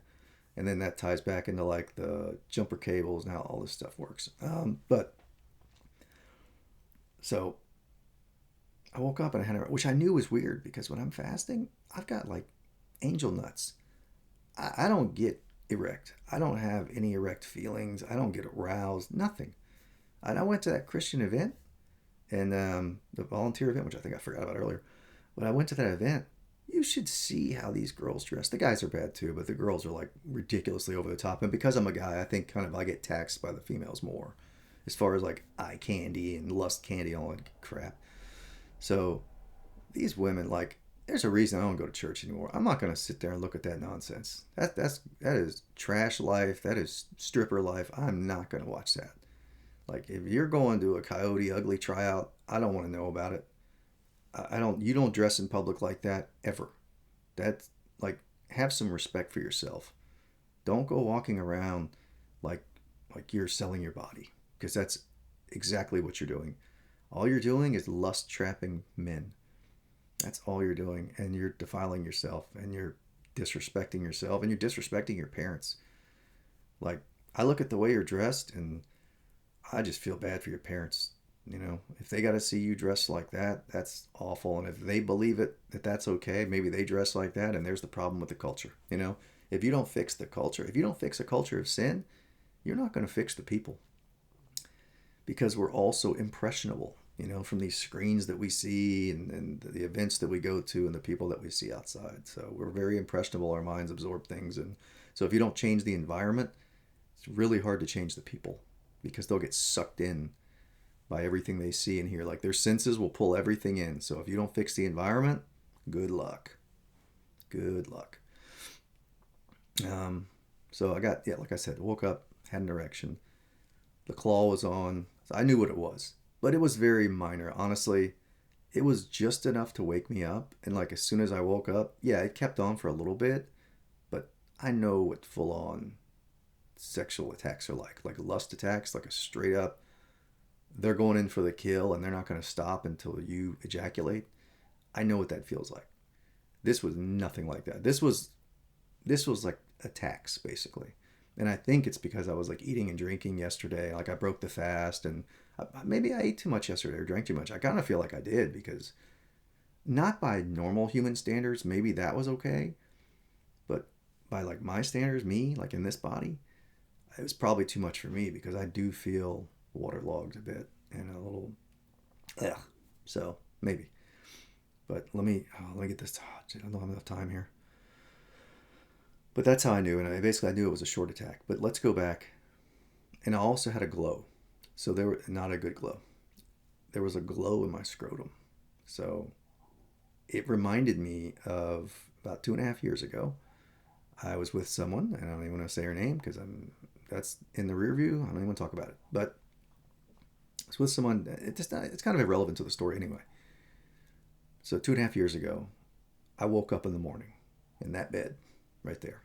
And then that ties back into like the jumper cables and how all this stuff works. But so I woke up and I had, which I knew was weird because when I'm fasting, I've got like angel nuts. I don't get erect. I don't have any erect feelings. I don't get aroused. Nothing. And I went to that Christian event and the volunteer event, which I think I forgot about earlier. But I went to that event. You should see how these girls dress. The guys are bad too, but the girls are like ridiculously over the top. And because I'm a guy, I think kind of I get taxed by the females more, as far as like eye candy and lust candy, all that crap. So these women, like, there's a reason I don't go to church anymore. I'm not gonna sit there and look at that nonsense. That is trash life. That is stripper life. I'm not gonna watch that. Like, if you're going to a Coyote Ugly tryout, I don't want to know about it. I don't. You don't dress in public like that ever. That's like, have some respect for yourself. Don't go walking around like like you're selling your body, because that's exactly what you're doing. All you're doing is lust trapping men. That's all you're doing, and you're defiling yourself, and you're disrespecting yourself, and you're disrespecting your parents. Like, I look at the way you're dressed, and I just feel bad for your parents. If they got to see you dressed like that, that's awful. And if they believe it that that's okay, maybe they dress like that, and there's the problem with the culture. If you don't fix the culture, if you don't fix a culture of sin, you're not going to fix the people, because we're also impressionable. From these screens that we see, and the events that we go to, and the people that we see outside. So we're very impressionable. Our minds absorb things, and so if you don't change the environment, it's really hard to change the people, because they'll get sucked in by everything they see and hear. Like, their senses will pull everything in. So if you don't fix the environment, good luck. Good luck. So I got, yeah, like I said, woke up, had an erection. The claw was on. So I knew what it was, but it was very minor. Honestly, it was just enough to wake me up. And like, as soon as I woke up, yeah, it kept on for a little bit, but I know what full on sexual attacks are like lust attacks, like a straight up, they're going in for the kill and they're not going to stop until you ejaculate. I know what that feels like. This was nothing like that. This was like attacks basically. And I think it's because I was like eating and drinking yesterday. Like, I broke the fast, and maybe I ate too much yesterday or drank too much. I kind of feel like I did, because not by normal human standards, maybe that was okay, but by like my standards, me, like in this body, it was probably too much for me, because I do feel waterlogged a bit and a little, yeah. So maybe, but let me get this. Oh, I don't have enough time here. But that's how I knew, and I knew it was a short attack. But let's go back, and I also had a glow. So there were not a good glow. There was a glow in my scrotum. So it reminded me of about 2.5 years ago. I was with someone, and I don't even want to say her name because that's in the rear view. I don't even want to talk about it. But I was with someone. It's kind of irrelevant to the story anyway. So 2.5 years ago, I woke up in the morning in that bed right there,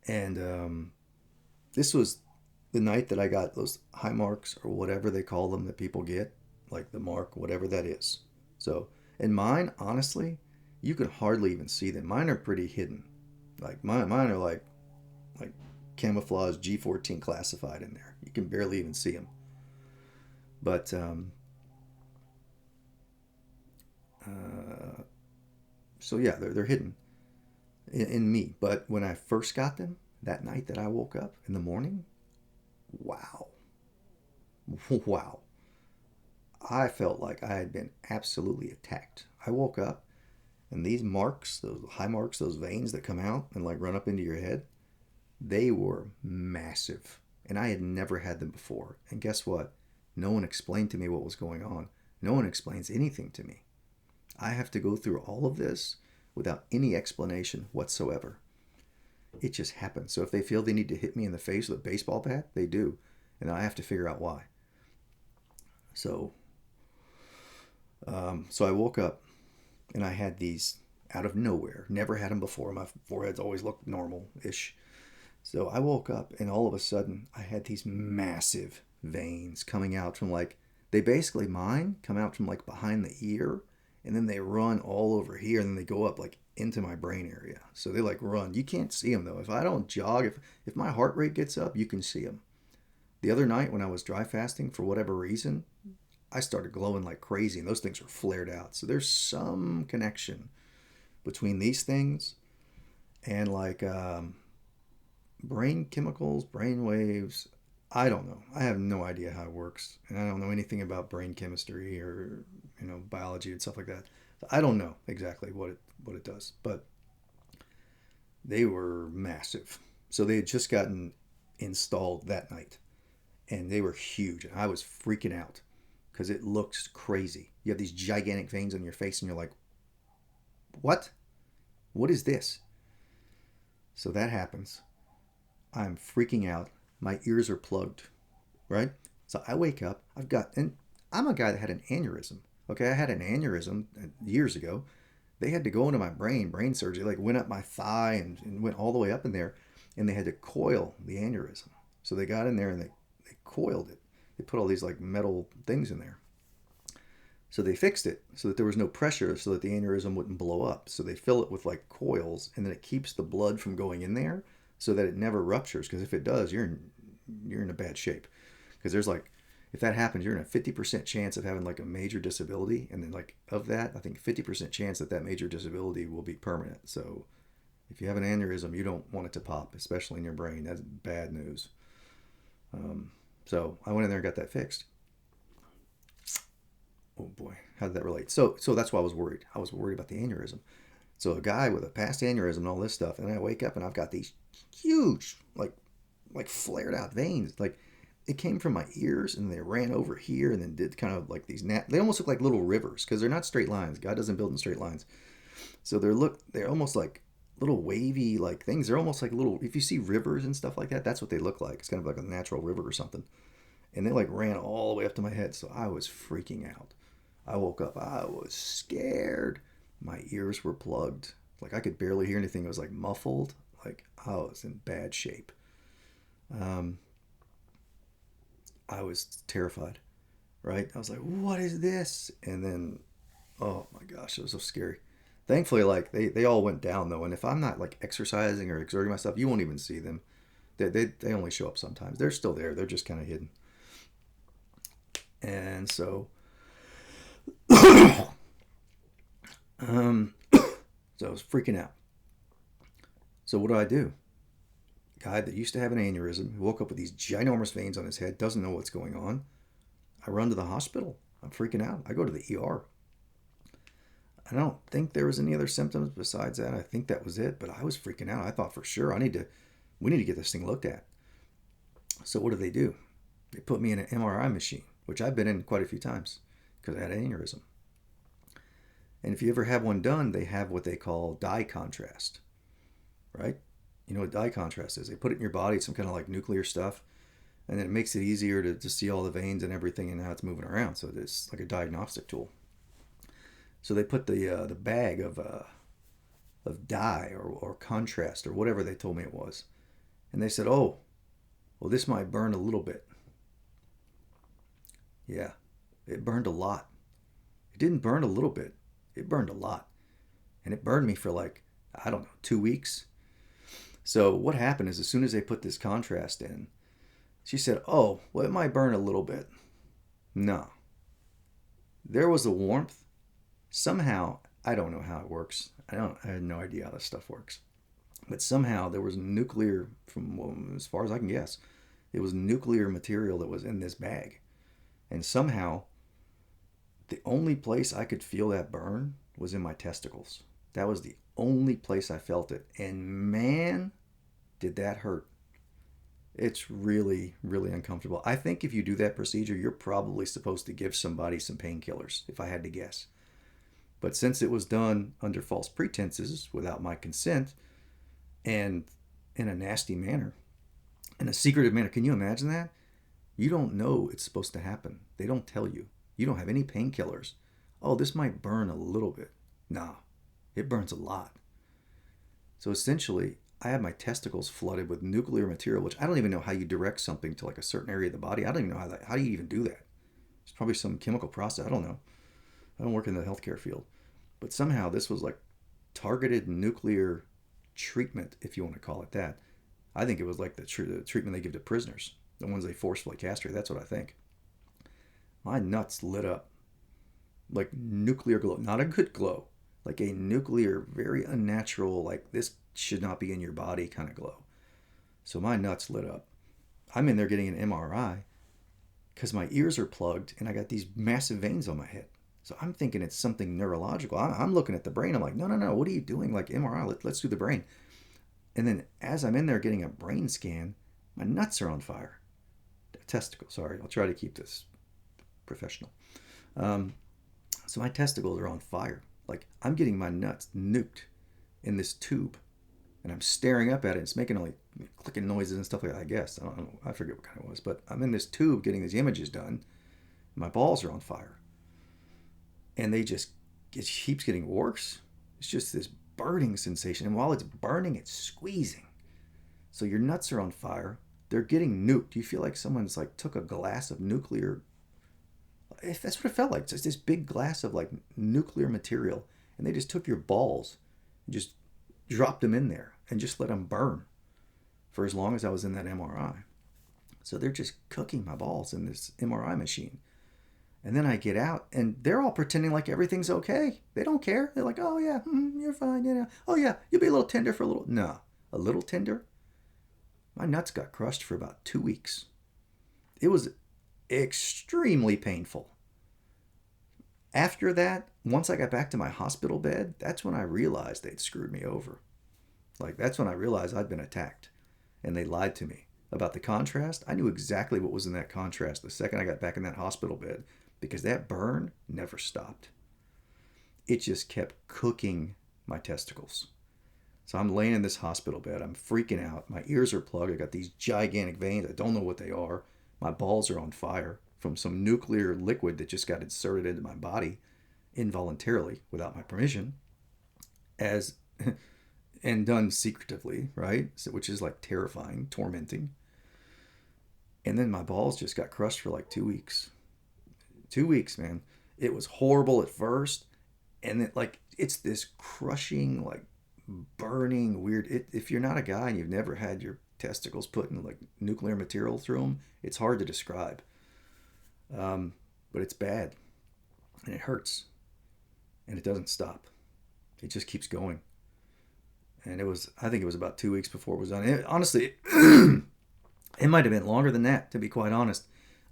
and this was the night that I got those high marks, or whatever they call them that people get, like the mark, whatever that is. So in mine, honestly, you can hardly even see them. Mine are pretty hidden. Like, mine are like camouflage G14 classified in there. You can barely even see them. But uh, so yeah, they're hidden in me. But when I first got them that night that I woke up in the morning, wow, wow, I felt like I had been absolutely attacked. I woke up, and these marks, those high marks, those veins that come out and like run up into your head, they were massive. And I had never had them before. And guess what? No one explained to me what was going on. No one explains anything to me. I have to go through all of this without any explanation whatsoever. It just happens. So if they feel they need to hit me in the face with a baseball bat, they do. And I have to figure out why. So, so I woke up, and I had these out of nowhere. Never had them before. My forehead's always looked normal-ish. So I woke up, and all of a sudden I had these massive veins coming out from, like, they basically, mine come out from like behind the ear and then they run all over here, and then they go up like into my brain area. So they like run. You can't see them though. If I don't jog, if my heart rate gets up, you can see them. The other night when I was dry fasting, for whatever reason, I started glowing like crazy, and those things are flared out. So there's some connection between these things and like brain chemicals, brain waves. I don't know. I have no idea how it works, and I don't know anything about brain chemistry or biology and stuff like that. So I don't know exactly what it does, but they were massive. So they had just gotten installed that night, and they were huge, and I was freaking out because it looks crazy. You have these gigantic veins on your face, and you're like, "What? What is this?" So that happens. I'm freaking out. My ears are plugged, right? So I wake up. And I'm a guy that had an aneurysm. Okay, I had an aneurysm years ago. They had to go into my brain surgery, like went up my thigh and went all the way up in there, and they had to coil the aneurysm. So they got in there and they coiled it. They put all these like metal things in there. So they fixed it so that there was no pressure so that the aneurysm wouldn't blow up. So they fill it with like coils, and then it keeps the blood from going in there so that it never ruptures. Because if it does, you're in a bad shape. Because there's like, if that happens, you're in a 50% chance of having like a major disability. And then like of that, I think 50% chance that major disability will be permanent. So if you have an aneurysm, you don't want it to pop, especially in your brain. That's bad news. So I went in there and got that fixed. Oh boy, how did that relate? So that's why I was worried. I was worried about the aneurysm. So a guy with a past aneurysm and all this stuff, and I wake up and I've got these huge, like flared out veins. Like it came from my ears and they ran over here and then did kind of like these they almost look like little rivers because they're not straight lines. God doesn't build in straight lines. So they're almost like little wavy like things. They're almost like little, if you see rivers and stuff like that, that's what they look like. It's kind of like a natural river or something. And they like ran all the way up to my head. So I was freaking out. I woke up. I was scared. My ears were plugged. Like I could barely hear anything. It was like muffled. Like I was in bad shape. I was terrified. Right? I was like, "What is this?" And then, oh my gosh, it was so scary. Thankfully, like they all went down though. And if I'm not like exercising or exerting myself, you won't even see them. They only show up sometimes. They're still there. They're just kind of hidden. And so so I was freaking out. So what do? Guy that used to have an aneurysm, woke up with these ginormous veins on his head, doesn't know what's going on. I run to the hospital. I'm freaking out. I go to the ER. I don't think there was any other symptoms besides that. I think that was it, but I was freaking out. I thought for sure we need to get this thing looked at. So what do? They put me in an MRI machine, which I've been in quite a few times because I had an aneurysm. And if you ever have one done, they have what they call dye contrast, right? You know what dye contrast is? They put it in your body, it's some kind of like nuclear stuff, and then it makes it easier to see all the veins and everything and how it's moving around. So it's like a diagnostic tool. So they put the bag of dye or contrast or whatever they told me it was, and they said, "Oh, well, this might burn a little bit." Yeah, it burned a lot. It didn't burn a little bit. It burned a lot. And it burned me for like, I don't know, 2 weeks. So what happened is as soon as they put this contrast in, she said, "Oh, well, it might burn a little bit." No. There was a warmth. Somehow, I don't know how it works. I have no idea how this stuff works. But somehow there was nuclear, as far as I can guess, it was nuclear material that was in this bag. And somehow, the only place I could feel that burn was in my testicles. That was the only place I felt it. And man, did that hurt. It's really, really uncomfortable. I think if you do that procedure, you're probably supposed to give somebody some painkillers, if I had to guess. But since it was done under false pretenses, without my consent, and in a nasty manner, in a secretive manner, can you imagine that? You don't know it's supposed to happen. They don't tell you. You don't have any painkillers. Oh, this might burn a little bit. Nah, it burns a lot. So essentially, I have my testicles flooded with nuclear material, which I don't even know how you direct something to like a certain area of the body. I don't even know how do you even do that? It's probably some chemical process. I don't know. I don't work in the healthcare field, but somehow this was like targeted nuclear treatment, if you want to call it that. I think it was like the treatment they give to prisoners, the ones they forcefully castrate. That's what I think. My nuts lit up like nuclear glow, not a good glow, like a nuclear, very unnatural, like this should not be in your body kind of glow. So my nuts lit up. I'm in there getting an MRI because my ears are plugged and I got these massive veins on my head. So I'm thinking it's something neurological. I'm looking at the brain. I'm like, no, no, no. What are you doing? Like MRI. Let's do the brain. And then as I'm in there getting a brain scan, my nuts are on fire. Testicle. Sorry, I'll try to keep this professional. Um, so my testicles are on fire. Like I'm getting my nuts nuked in this tube, and I'm staring up at it. It's making all like clicking noises and stuff like that. I guess I don't know. I forget what kind it was, but I'm in this tube getting these images done. My balls are on fire, and it keeps getting worse. It's just this burning sensation, and while it's burning, it's squeezing. So your nuts are on fire. They're getting nuked. You feel like someone's like took a glass of nuclear. If that's what it felt like, it's just this big glass of like nuclear material, and they just took your balls, and just dropped them in there, and just let them burn for as long as I was in that MRI. So they're just cooking my balls in this MRI machine. And then I get out, and they're all pretending like everything's okay. They don't care. They're like, oh, yeah, you're fine. Oh, yeah, you'll be a little tender for a little. No, a little tender? My nuts got crushed for about 2 weeks. It was extremely painful. After that, once I got back to my hospital bed, that's when I realized they'd screwed me over. Like, that's when I realized I'd been attacked, and they lied to me about the contrast. I knew exactly what was in that contrast the second I got back in that hospital bed, because that burn never stopped. It just kept cooking my testicles. So I'm laying in this hospital bed. I'm freaking out. My ears are plugged. I got these gigantic veins. I don't know what they are. My balls are on fire from some nuclear liquid that just got inserted into my body involuntarily without my permission, as and done secretively, right? So, which is like terrifying, tormenting. And then my balls just got crushed for like 2 weeks. 2 weeks, man. It was horrible at first, and then like it's this crushing, like burning, weird. If you're not a guy and you've never had your testicles put in like nuclear material through them, it's hard to describe. But it's bad, and it hurts, and it doesn't stop. It just keeps going. And I think it was about 2 weeks before it was done. Honestly, it might have been longer than that, to be quite honest.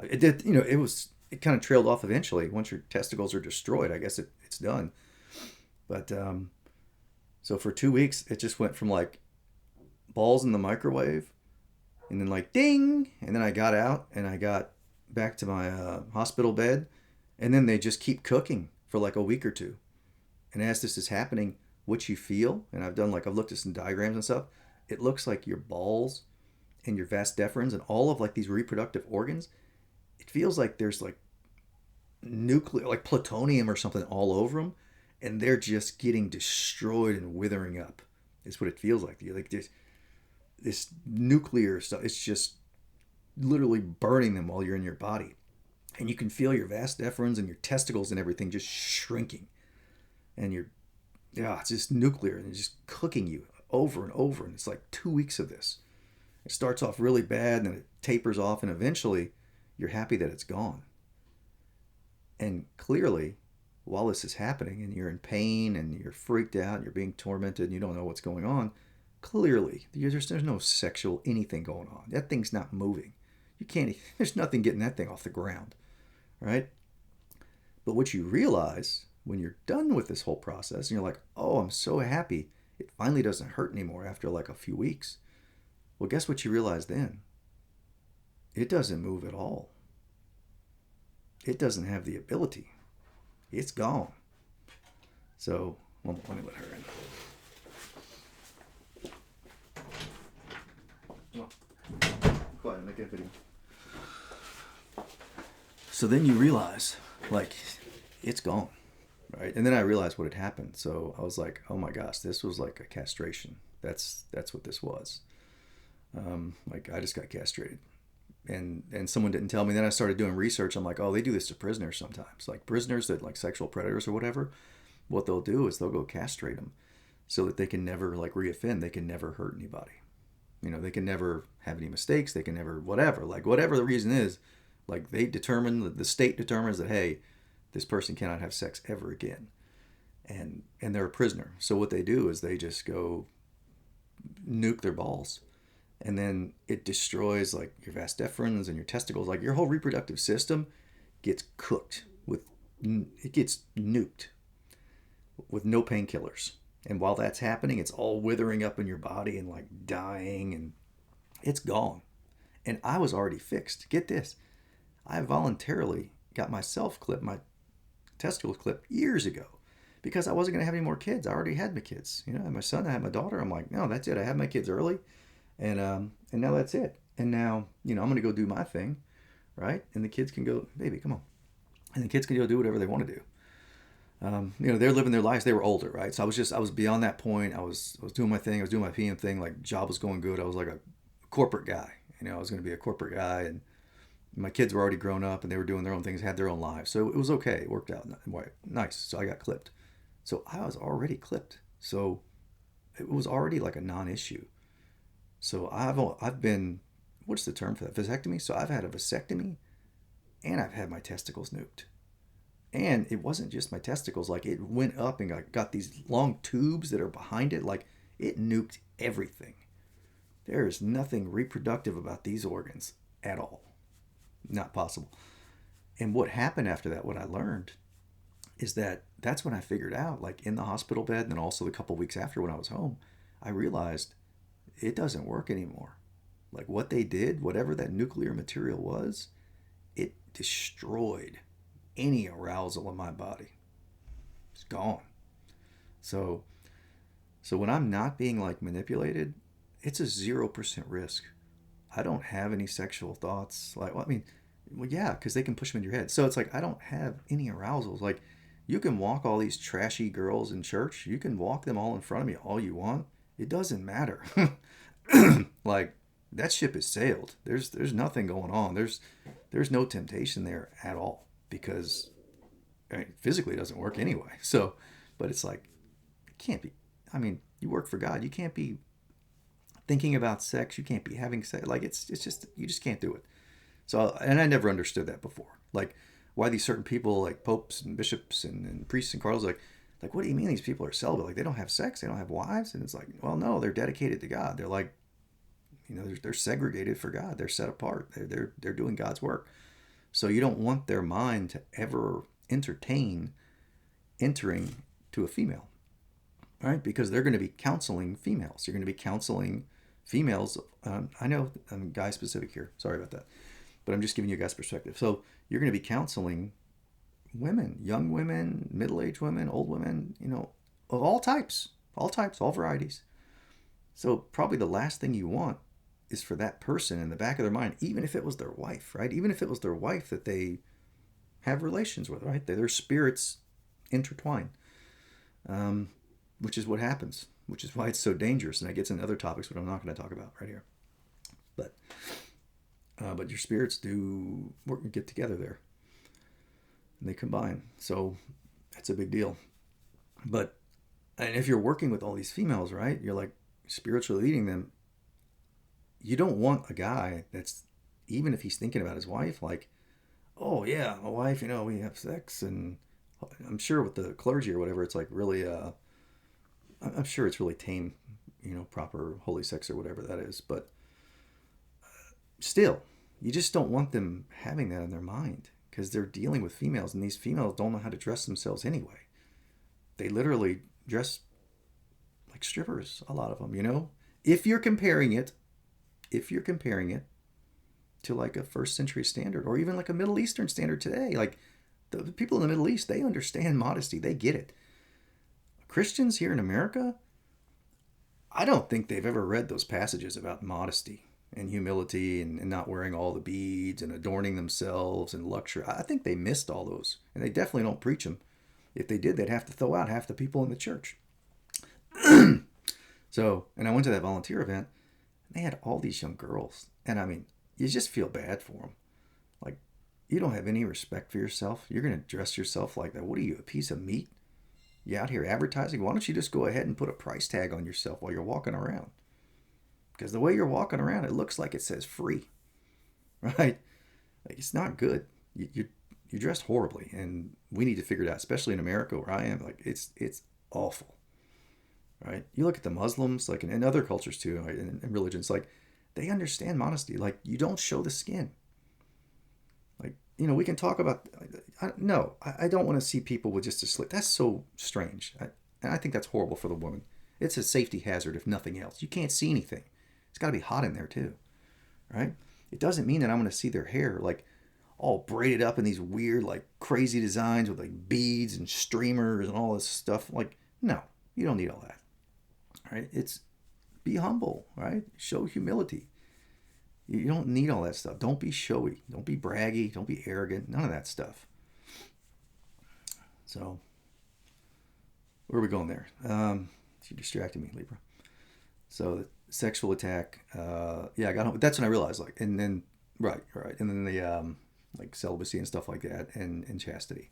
It did, it kind of trailed off eventually. Once your testicles are destroyed, I guess it's done. But so for 2 weeks, it just went from like balls in the microwave, and then like ding, and then I got out and I got back to my hospital bed, and then they just keep cooking for like a week or two. And as this is happening, what you feel, and I've looked at some diagrams and stuff, it looks like your balls and your vas deferens and all of like these reproductive organs, it feels like there's like nuclear, like plutonium or something all over them, and they're just getting destroyed and withering up. It's what it feels like. Like this nuclear stuff, it's just literally burning them while you're in your body. And you can feel your vas deferens and your testicles and everything just shrinking. And it's just nuclear, and it's just cooking you over and over. And it's like 2 weeks of this. It starts off really bad, and then it tapers off, and eventually you're happy that it's gone. And clearly, while this is happening and you're in pain and you're freaked out and you're being tormented and you don't know what's going on, clearly there's no sexual anything going on. That thing's not moving. There's nothing getting that thing off the ground, right? But what you realize when you're done with this whole process and you're like, oh, I'm so happy, it finally doesn't hurt anymore after like a few weeks. Well, guess what you realize then? It doesn't move at all. It doesn't have the ability. It's gone. So, let me let her in. Quiet, make a video. So then you realize, like, it's gone, right? And then I realized what had happened. So I was like, oh my gosh, this was like a castration. That's what this was. Like I just got castrated. and someone didn't tell me. Then I started doing research. I'm like, oh, they do this to prisoners sometimes, like prisoners that like sexual predators or whatever. What they'll do is they'll go castrate them so that they can never like reoffend. They can never hurt anybody. They can never have any mistakes. They can never whatever. Like whatever the reason is, like they determine, the state determines that, hey, this person cannot have sex ever again, and they're a prisoner. So what they do is they just go nuke their balls, and then it destroys like your vas deferens and your testicles. Like your whole reproductive system gets cooked with, it gets nuked with no painkillers. And while that's happening, it's all withering up in your body and like dying, and it's gone. And I was already fixed. Get this. I voluntarily got myself clipped, my testicles clipped years ago, because I wasn't going to have any more kids. I already had my kids. I had my son, I had my daughter. I'm like, no, that's it. I had my kids early, and now that's it. And now, I'm going to go do my thing, right? And the kids can go, baby, come on. And the kids can go do whatever they want to do. They're living their lives. They were older, right? So I was beyond that point. I was doing my thing. I was doing my PM thing. Like job was going good. I was like a corporate guy. I was going to be a corporate guy, and my kids were already grown up and they were doing their own things, had their own lives. So it was okay. It worked out nice. So I got clipped. So I was already clipped. So it was already like a non-issue. So I've been, what's the term for that? Vasectomy. So I've had a vasectomy, and I've had my testicles nuked. And it wasn't just my testicles. Like it went up and got these long tubes that are behind it. Like it nuked everything. There is nothing reproductive about these organs at all. Not possible. And what happened after that, what I learned, is that's when I figured out, like in the hospital bed, and then also a couple weeks after when I was home, I realized it doesn't work anymore. Like what they did, whatever that nuclear material was, it destroyed any arousal in my body. It's gone. So when I'm not being like manipulated, it's a 0% risk. I don't have any sexual thoughts. Like, well, yeah, because they can push them in your head. So it's like I don't have any arousals. Like, you can walk all these trashy girls in church. You can walk them all in front of me all you want. It doesn't matter. Like that ship has sailed. There's nothing going on. There's no temptation there at all, because physically it doesn't work anyway. So, but it's like it can't be. You work for God. You can't be thinking about sex. You can't be having sex. Like it's just, you just can't do it. So, and I never understood that before. Like why these certain people, like popes and bishops and priests and cardinals, like what do you mean these people are celibate? Like they don't have sex, they don't have wives? And it's like, well, no, they're dedicated to God. They're like, they're segregated for God. They're set apart. They're doing God's work. So you don't want their mind to ever entertain entering to a female, right? Because they're going to be counseling females. You're going to be counseling females. I know I'm guy specific here. Sorry about that. But I'm just giving you a guy's perspective. So you're going to be counseling women, young women, middle-aged women, old women, of all types, all varieties. So probably the last thing you want is for that person in the back of their mind, even if it was their wife, right? Even if it was their wife that they have relations with, right? Their spirits intertwine, which is what happens, which is why it's so dangerous. And it gets into other topics, but I'm not going to talk about right here. But your spirits do work and get together there, and they combine. So that's a big deal. But and if you're working with all these females, right? You're like spiritually leading them. You don't want a guy that's, even if he's thinking about his wife, like, oh yeah, my wife, we have sex, and I'm sure with the clergy or whatever, it's like really, I'm sure it's really tame, proper holy sex or whatever that is. But still, you just don't want them having that in their mind, because they're dealing with females, and these females don't know how to dress themselves anyway. They literally dress like strippers, a lot of them, If you're comparing it to like a first century standard, or even like a Middle Eastern standard today, like the people in the Middle East, they understand modesty. They get it. Christians here in America, I don't think they've ever read those passages about modesty and humility and not wearing all the beads and adorning themselves and luxury. I think they missed all those, and they definitely don't preach them. If they did, they'd have to throw out half the people in the church. So, and I went to that volunteer event, and they had all these young girls. And you just feel bad for them. Like, you don't have any respect for yourself. You're going to dress yourself like that. What are you, a piece of meat? You out here advertising? Why don't you just go ahead and put a price tag on yourself while you're walking around? Because the way you're walking around, it looks like it says free, right? Like, it's not good. You're dressed horribly, and we need to figure it out, especially in America where I am. Like, it's awful, right? You look at the Muslims, like in other cultures too, right? And religions, like, they understand modesty. Like, you don't show the skin. Like, we can talk about. No, I don't want to see people with just a slit. That's so strange, and I think that's horrible for the woman. It's a safety hazard, if nothing else. You can't see anything. It's got to be hot in there too, right? It doesn't mean that I'm going to see their hair like all braided up in these weird, like crazy designs with like beads and streamers and all this stuff. Like, no, you don't need all that, right? It's be humble, right? Show humility. You don't need all that stuff. Don't be showy. Don't be braggy. Don't be arrogant. None of that stuff. So, where are we going there? You distracted me, Libra. So, the sexual attack. Yeah, I got home. That's when I realized, like, and then, right. And then the, like, celibacy and stuff like that, and chastity.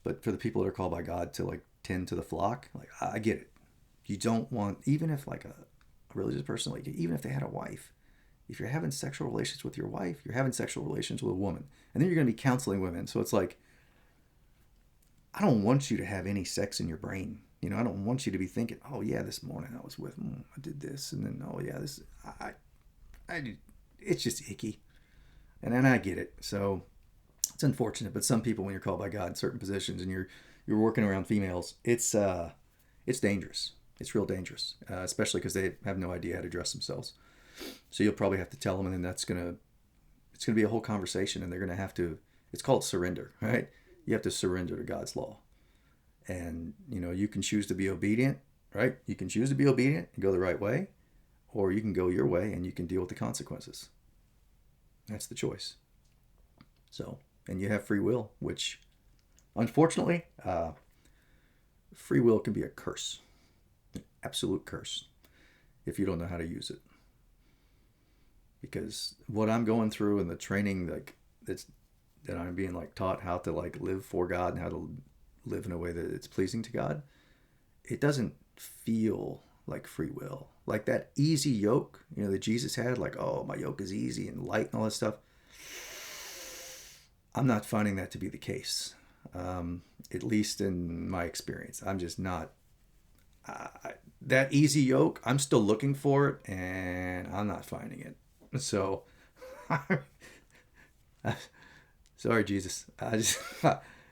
But for the people that are called by God to, like, tend to the flock, like, I get it. You don't want, even if, like, a religious person, like, even if they had a wife, if you're having sexual relations with your wife, you're having sexual relations with a woman. And then you're going to be counseling women. So it's like, I don't want you to have any sex in your brain. I don't want you to be thinking, oh, yeah, this morning I was with, I did this. And then, oh, yeah, this, it's just icky. And then I get it. So it's unfortunate. But some people, when you're called by God in certain positions and you're working around females, it's dangerous. It's real dangerous, especially because they have no idea how to dress themselves. So you'll probably have to tell them, and then it's gonna be a whole conversation, and they're gonna have to. It's called surrender, right? You have to surrender to God's law, and you can choose to be obedient, right? You can choose to be obedient and go the right way, or you can go your way and you can deal with the consequences. That's the choice. So, and you have free will, which, unfortunately, free will can be a curse, an absolute curse, if you don't know how to use it. Because what I'm going through and the training, like, that I'm being, like, taught how to, like, live for God and how to live in a way that it's pleasing to God, it doesn't feel like free will. Like that easy yoke, that Jesus had, like, oh, my yoke is easy and light and all that stuff. I'm not finding that to be the case, at least in my experience. I'm just not. That easy yoke, I'm still looking for it, and I'm not finding it. So, sorry, Jesus.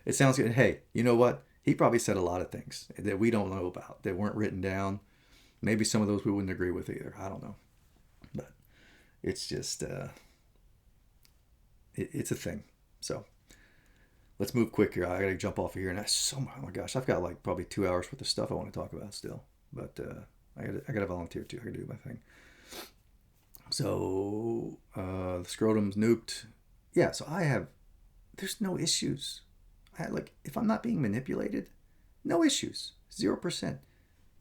It sounds good. Hey, you know what? He probably said a lot of things that we don't know about, that weren't written down. Maybe some of those we wouldn't agree with either. I don't know. But it's just, it's a thing. So, let's move quick here. I got to jump off of here. And oh my gosh, I've got like probably 2 hours worth of stuff I want to talk about still. But I got to volunteer too. I got to do my thing. So, the scrotum's nuked. Yeah, so there's no issues. If I'm not being manipulated, no issues. 0%.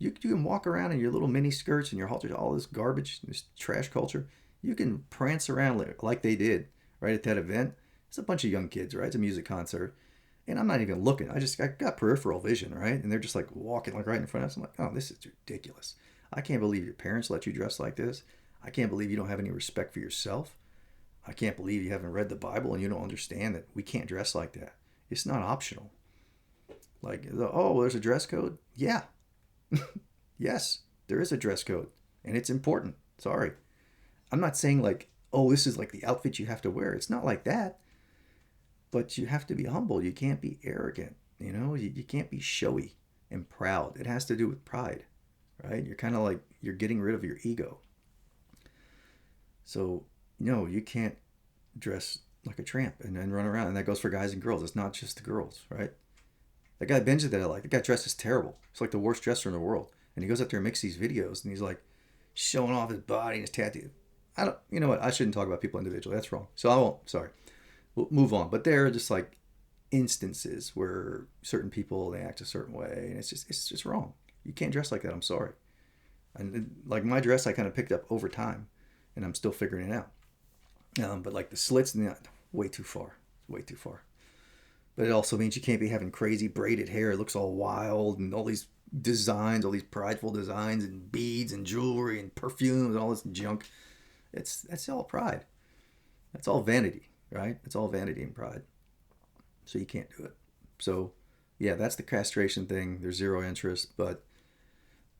You can walk around in your little mini skirts and your halters, all this garbage, this trash culture. You can prance around like they did right at that event. It's a bunch of young kids, right? It's a music concert. And I'm not even looking. I got peripheral vision, right? And they're just like walking like right in front of us. I'm like, oh, this is ridiculous. I can't believe your parents let you dress like this. I can't believe you don't have any respect for yourself. I can't believe you haven't read the Bible and you don't understand that we can't dress like that. It's not optional. Like, oh, there's a dress code? Yeah. Yes, there is a dress code. And it's important. Sorry. I'm not saying like, oh, this is like the outfit you have to wear. It's not like that. But you have to be humble. You can't be arrogant. You can't be showy and proud. It has to do with pride, right? You're kind of like, you're getting rid of your ego. So, no, you can't dress like a tramp and then run around. And that goes for guys and girls. It's not just the girls, right? That guy Benji that I like, the guy dresses terrible. He's like the worst dresser in the world. And he goes out there and makes these videos and he's like showing off his body and his tattoo. You know what? I shouldn't talk about people individually. That's wrong. So I won't. Sorry. We'll move on. But there are just like instances where certain people, they act a certain way. And it's just wrong. You can't dress like that. I'm sorry. And like my dress, I kind of picked up over time and I'm still figuring it out. But like the slits, not way too far, way too far. But it also means you can't be having crazy braided hair. It looks all wild and all these designs, all these prideful designs and beads and jewelry and perfumes and all this junk. That's all pride. That's all vanity, right? It's all vanity and pride. So you can't do it. So yeah, that's the castration thing. There's zero interest, but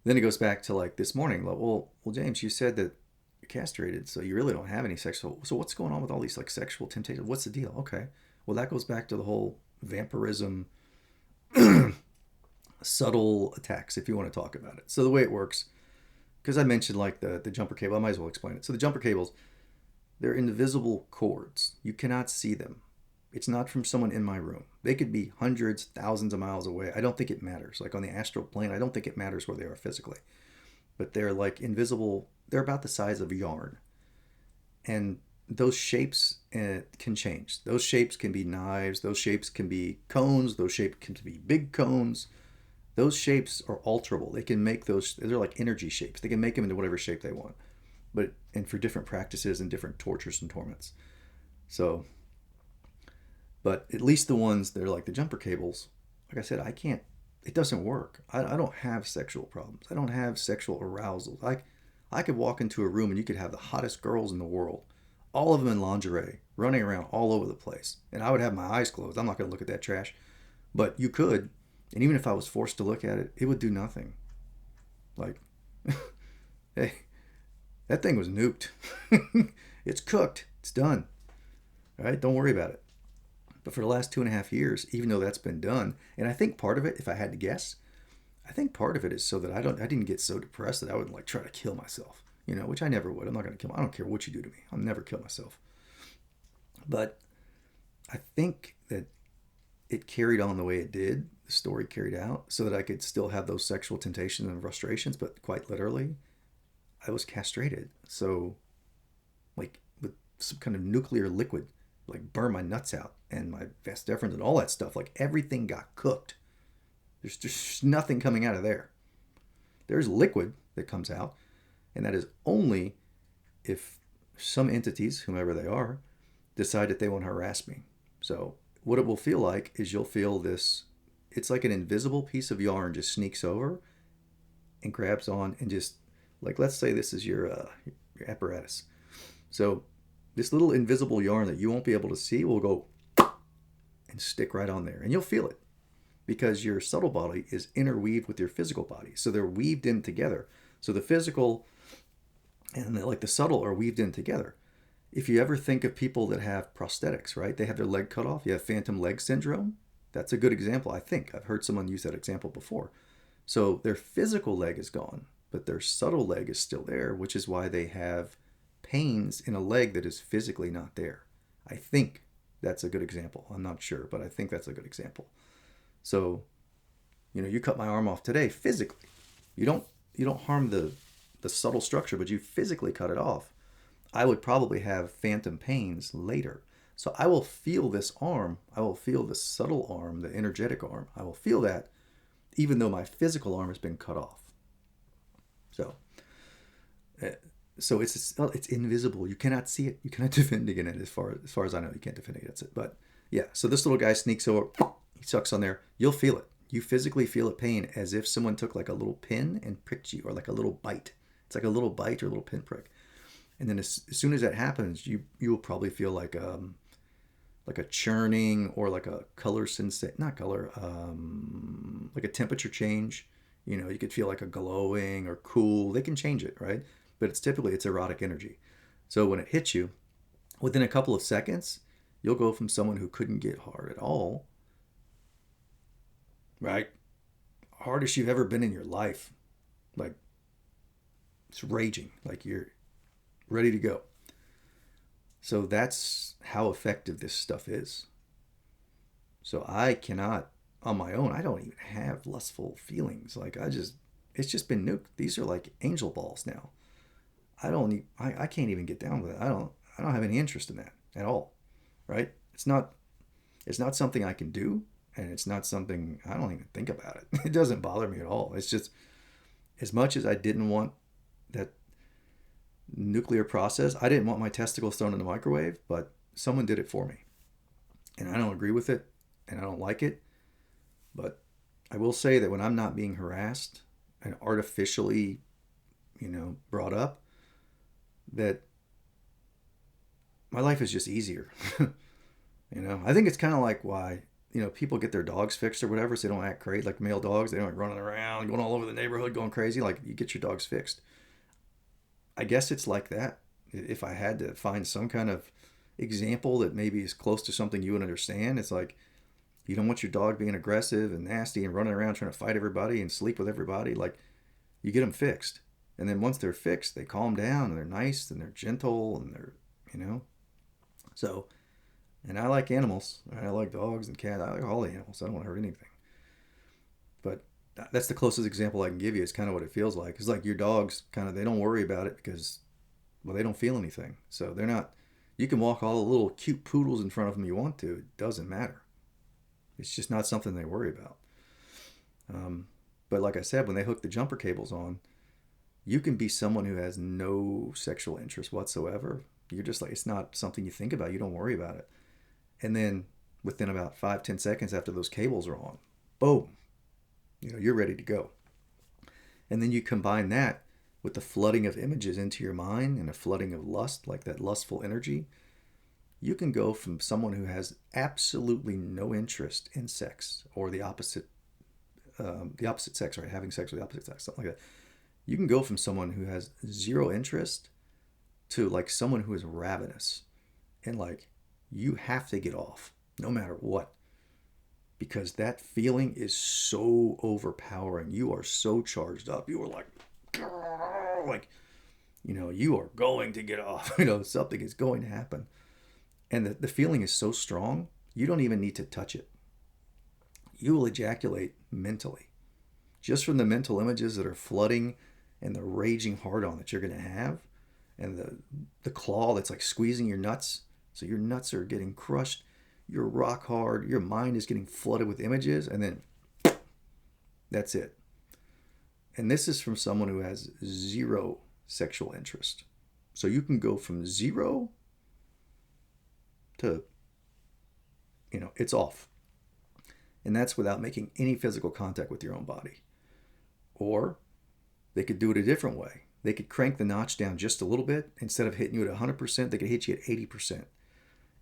then it goes back to like this morning. Like, well, James, you said that you're castrated, so you really don't have any sexual. So what's going on with all these like sexual temptations? What's the deal? Okay, well that goes back to the whole vampirism, subtle attacks, if you want to talk about it. So the way it works, because I mentioned like the jumper cable, I might as well explain it. So the jumper cables, they're invisible cords. You cannot see them. It's not from someone in my room. They could be hundreds, thousands of miles away. I don't think it matters. Like on the astral plane, I don't think it matters where they are physically. But they're like invisible. They're about the size of yarn. And those shapes can change. Those shapes can be knives. Those shapes can be cones. Those shapes can be big cones. Those shapes are alterable. They can make those, they're like energy shapes. They can make them into whatever shape they want. But, and for different practices and different tortures and torments. So, but at least the ones that are like the jumper cables, like I said, I can't, it doesn't work. I don't have sexual problems. I don't have sexual arousal. I could walk into a room and you could have the hottest girls in the world, all of them in lingerie, running around all over the place. And I would have my eyes closed. I'm not going to look at that trash. But you could. And even if I was forced to look at it, it would do nothing. Like, hey, that thing was nuked. It's cooked. It's done. All right? Don't worry about it. But for the last 2.5 years, even though that's been done, and I think part of it, if I had to guess, I think part of it is so that I didn't get so depressed that I would like try to kill myself, which I never would. I'm not going to kill. I don't care what you do to me. I'll never kill myself. But I think that it carried on the way it did. The story carried out so that I could still have those sexual temptations and frustrations, but quite literally, I was castrated. So, like with some kind of nuclear liquid, like burn my nuts out and my vas deferens and all that stuff. Like everything got cooked. There's just nothing coming out of there. There's liquid that comes out, and that is only if some entities, whomever they are, decide that they want to harass me. So what it will feel like is you'll feel this, it's like an invisible piece of yarn just sneaks over and grabs on and just, like, let's say this is your apparatus. So this little invisible yarn that you won't be able to see will go and stick right on there. And you'll feel it because your subtle body is interweaved with your physical body. So they're weaved in together. So the physical and the subtle are weaved in together. If you ever think of people that have prosthetics, right? They have their leg cut off. You have phantom leg syndrome. That's a good example, I think. I've heard someone use that example before. So their physical leg is gone, but their subtle leg is still there, which is why they have pains in a leg that is physically not there. I think that's a good example. I'm not sure, but I think that's a good example. So, you cut my arm off today physically. You don't harm the subtle structure, but you physically cut it off. I would probably have phantom pains later. So I will feel this arm. I will feel the subtle arm, the energetic arm. I will feel that even though my physical arm has been cut off. So it's invisible. You cannot see it. You cannot defend against it as far as I know. You can't defend against it. But yeah, so this little guy sneaks over. He sucks on there. You'll feel it. You physically feel a pain as if someone took like a little pin and pricked you, or like a little bite. It's like a little bite or a little pin prick. And then as soon as that happens, you will probably feel like a churning or like a color sensation, not color, like a temperature change. You could feel like a glowing or cool. They can change it, right? But it's erotic energy. So when it hits you, within a couple of seconds, you'll go from someone who couldn't get hard at all, right? Hardest you've ever been in your life. Like, it's raging. Like you're ready to go. So that's how effective this stuff is. So I cannot, on my own, I don't even have lustful feelings. Like it's just been nuked. These are like angel balls now. I can't even get down with it. I don't have any interest in that at all. Right? It's not something I can do, and it's not something, I don't even think about it. It doesn't bother me at all. It's just, as much as I didn't want that nuclear process. I didn't want my testicles thrown in the microwave, but someone did it for me. And I don't agree with it and I don't like it. But I will say that when I'm not being harassed and artificially, brought up, that my life is just easier. I think it's kind of like why, people get their dogs fixed or whatever so they don't act crazy. Like male dogs, they don't like running around, going all over the neighborhood, going crazy. Like you get your dogs fixed. I guess it's like that. If I had to find some kind of example that maybe is close to something you would understand, it's like you don't want your dog being aggressive and nasty and running around trying to fight everybody and sleep with everybody. Like you get them fixed. And then once they're fixed, they calm down and they're nice and they're gentle and they're, you know. So, and I like animals. I like dogs and cats. I like all the animals. I don't want to hurt anything. But that's the closest example I can give you. It's kind of what it feels like. It's like your dogs kind of, they don't worry about it because, well, they don't feel anything. So they're not, you can walk all the little cute poodles in front of them you want to. It doesn't matter. It's just not something they worry about. But like I said, when they hook the jumper cables on, you can be someone who has no sexual interest whatsoever. You're just like, it's not something you think about. You don't worry about it. And then within about 5-10 seconds after those cables are on, boom, you're ready to go. And then you combine that with the flooding of images into your mind and a flooding of lust, like that lustful energy. You can go from someone who has absolutely no interest in sex or the opposite sex, right? Having sex with the opposite sex, something like that. You can go from someone who has zero interest to like someone who is ravenous, and like you have to get off no matter what, because that feeling is so overpowering. You are so charged up. You are like, you are going to get off. Something is going to happen. And the feeling is so strong, you don't even need to touch it. You will ejaculate mentally. Just from the mental images that are flooding and the raging hard on that you're going to have, and the claw that's like squeezing your nuts. So your nuts are getting crushed. You're rock hard. Your mind is getting flooded with images. And then that's it. And this is from someone who has zero sexual interest. So you can go from zero to, it's off. And that's without making any physical contact with your own body. Or they could do it a different way. They could crank the notch down just a little bit. Instead of hitting you at 100%, they could hit you at 80%.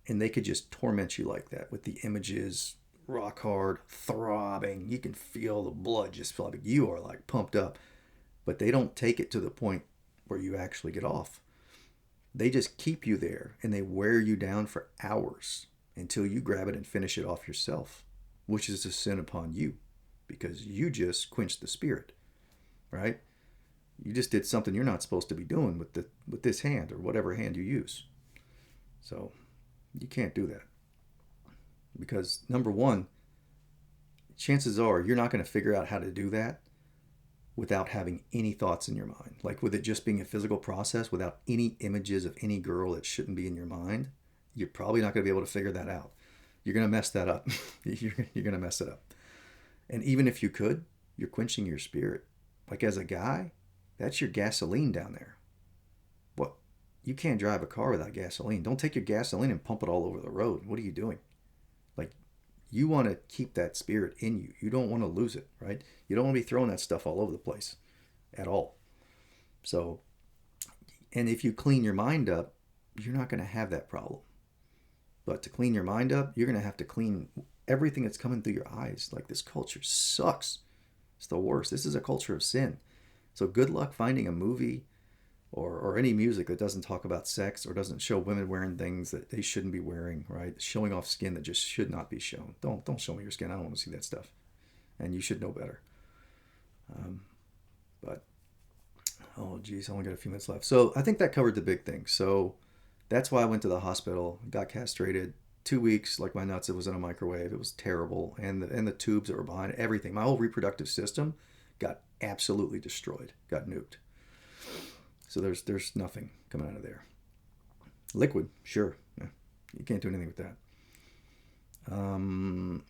And they could just torment you like that with the images, rock hard, throbbing. You can feel the blood just flowing. You are like pumped up. But they don't take it to the point where you actually get off. They just keep you there and they wear you down for hours until you grab it and finish it off yourself, which is a sin upon you because you just quenched the spirit, right? You just did something you're not supposed to be doing with this hand or whatever hand you use. So you can't do that because number one, chances are you're not going to figure out how to do that without having any thoughts in your mind. Like with it just being a physical process without any images of any girl that shouldn't be in your mind, you're probably not going to be able to figure that out. You're going to mess that up. You're going to mess it up. And even if you could, you're quenching your spirit. Like as a guy, that's your gasoline down there. What? You can't drive a car without gasoline. Don't take your gasoline and pump it all over the road. What are you doing? Like, you want to keep that spirit in you. You don't want to lose it, right? You don't want to be throwing that stuff all over the place at all. So, and if you clean your mind up, you're not going to have that problem. But to clean your mind up, you're going to have to clean everything that's coming through your eyes. Like, this culture sucks. It's the worst. This is a culture of sin. So good luck finding a movie or any music that doesn't talk about sex or doesn't show women wearing things that they shouldn't be wearing, right? Showing off skin that just should not be shown. Don't show me your skin. I don't want to see that stuff. And you should know better. But, oh geez, I only got a few minutes left. So I think that covered the big thing. So that's why I went to the hospital, got castrated. 2 weeks, like my nuts, it was in a microwave. It was terrible. And the tubes that were behind it, everything. My whole reproductive system got absolutely destroyed, got nuked. So there's nothing coming out of there. Liquid, sure. Yeah, you can't do anything with that.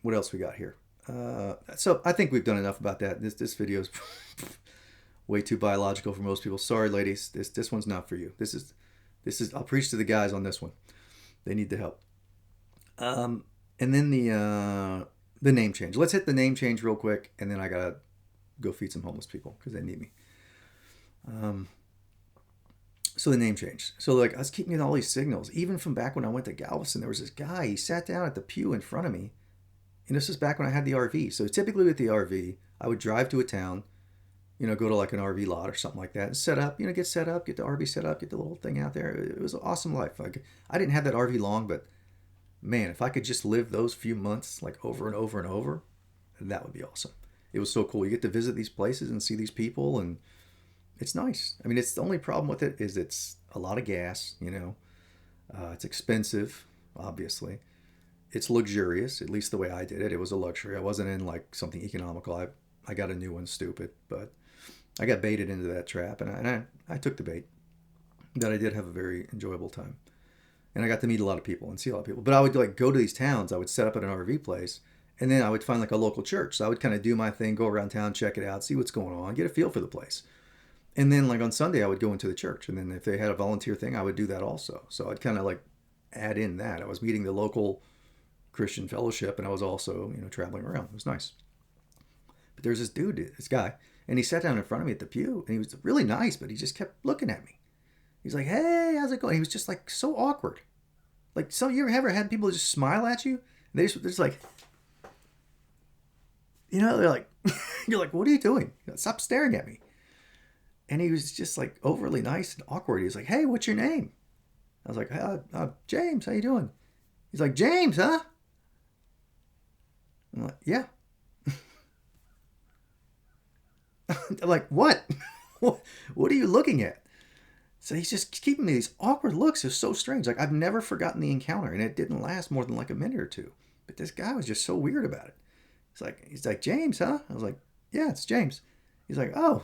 What else we got here? So I think we've done enough about that. This video's way too biological for most people. Sorry, ladies, this one's not for you. This is I'll preach to the guys on this one. They need the help. And then the name change. Let's hit the name change real quick, and then I gotta go feed some homeless people because they need me. So the name change. So like I was keeping getting all these signals, even from back when I went to Galveston. There was this guy. He sat down at the pew in front of me, and this was back when I had the RV. So typically with the RV, I would drive to a town, go to like an RV lot or something like that, and set up. Get set up, get the RV set up, get the little thing out there. It was an awesome life. Like I didn't have that RV long, but man, if I could just live those few months like over and over and over, that would be awesome. It was so cool. You get to visit these places and see these people, and it's nice. I mean, it's the only problem with it is it's a lot of gas. It's expensive, obviously. It's luxurious, at least the way I did it. It was a luxury. I wasn't in like something economical. I got a new one, stupid, but I got baited into that trap, and I took the bait. But I did have a very enjoyable time, and I got to meet a lot of people and see a lot of people. But I would like go to these towns. I would set up at an RV place, and then I would find like a local church. So I would kind of do my thing, go around town, check it out, see what's going on, get a feel for the place. And then like on Sunday, I would go into the church, and then if they had a volunteer thing, I would do that also. So I'd kind of like add in that. I was meeting the local Christian fellowship, and I was also traveling around. It was nice. But there's this guy, and he sat down in front of me at the pew, and he was really nice, but he just kept looking at me. He's like, "Hey, how's it going?" He was just like so awkward. Like, you ever had people just smile at you? And they're just like, they're like, you're like, "What are you doing? Stop staring at me." And he was just like overly nice and awkward. He was like, "Hey, what's your name?" I was like, "James, how you doing?" He's like, "James, huh?" I'm like, "Yeah." I'm like, "What? What are you looking at?" So he's just keeping me these awkward looks. It's so strange. Like I've never forgotten the encounter, and it didn't last more than like a minute or two. But this guy was just so weird about it. He's like, "James, huh?" I was like, "Yeah, it's James." He's like, "Oh."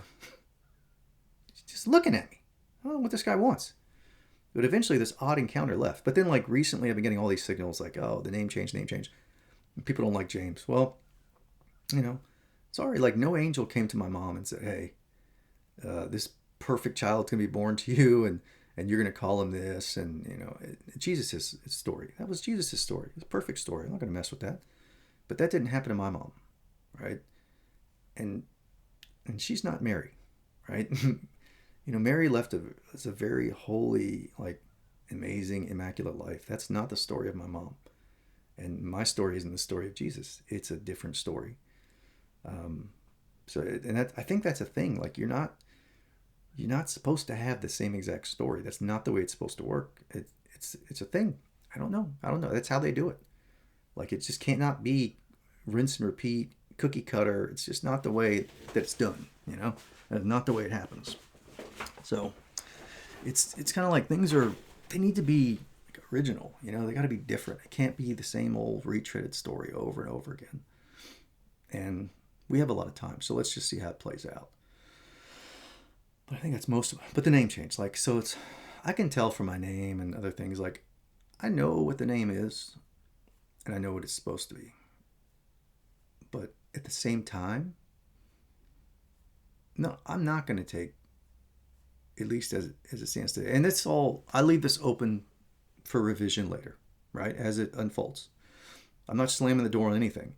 Just looking at me. I don't know what this guy wants. But eventually this odd encounter left. But then like recently I've been getting all these signals like, oh, the name change, name change. People don't like James. Well, sorry, like no angel came to my mom and said, hey, this perfect child's going to be born to you and you're going to call him this. And, Jesus' story. That was Jesus' story. It's a perfect story. I'm not going to mess with that. But that didn't happen to my mom, right? And she's not Mary, right? Mary left a very holy, like, amazing, immaculate life. That's not the story of my mom. And my story isn't the story of Jesus. It's a different story. I think that's a thing. Like, you're not supposed to have the same exact story. That's not the way it's supposed to work. It's a thing. I don't know. That's how they do it. Like, it just cannot be rinse and repeat, cookie cutter. It's just not the way that it's done, That's not the way it happens. So it's kind of like they need to be like original, they got to be different. It can't be the same old retreaded story over and over again. And we have a lot of time, so let's just see how it plays out. But I think that's most of it. But the name change, like, so I can tell from my name and other things, like, I know what the name is and I know what it's supposed to be. But at the same time, no, I'm not going to take, at least as it stands today. And it's all, I leave this open for revision later, right? As it unfolds. I'm not slamming the door on anything.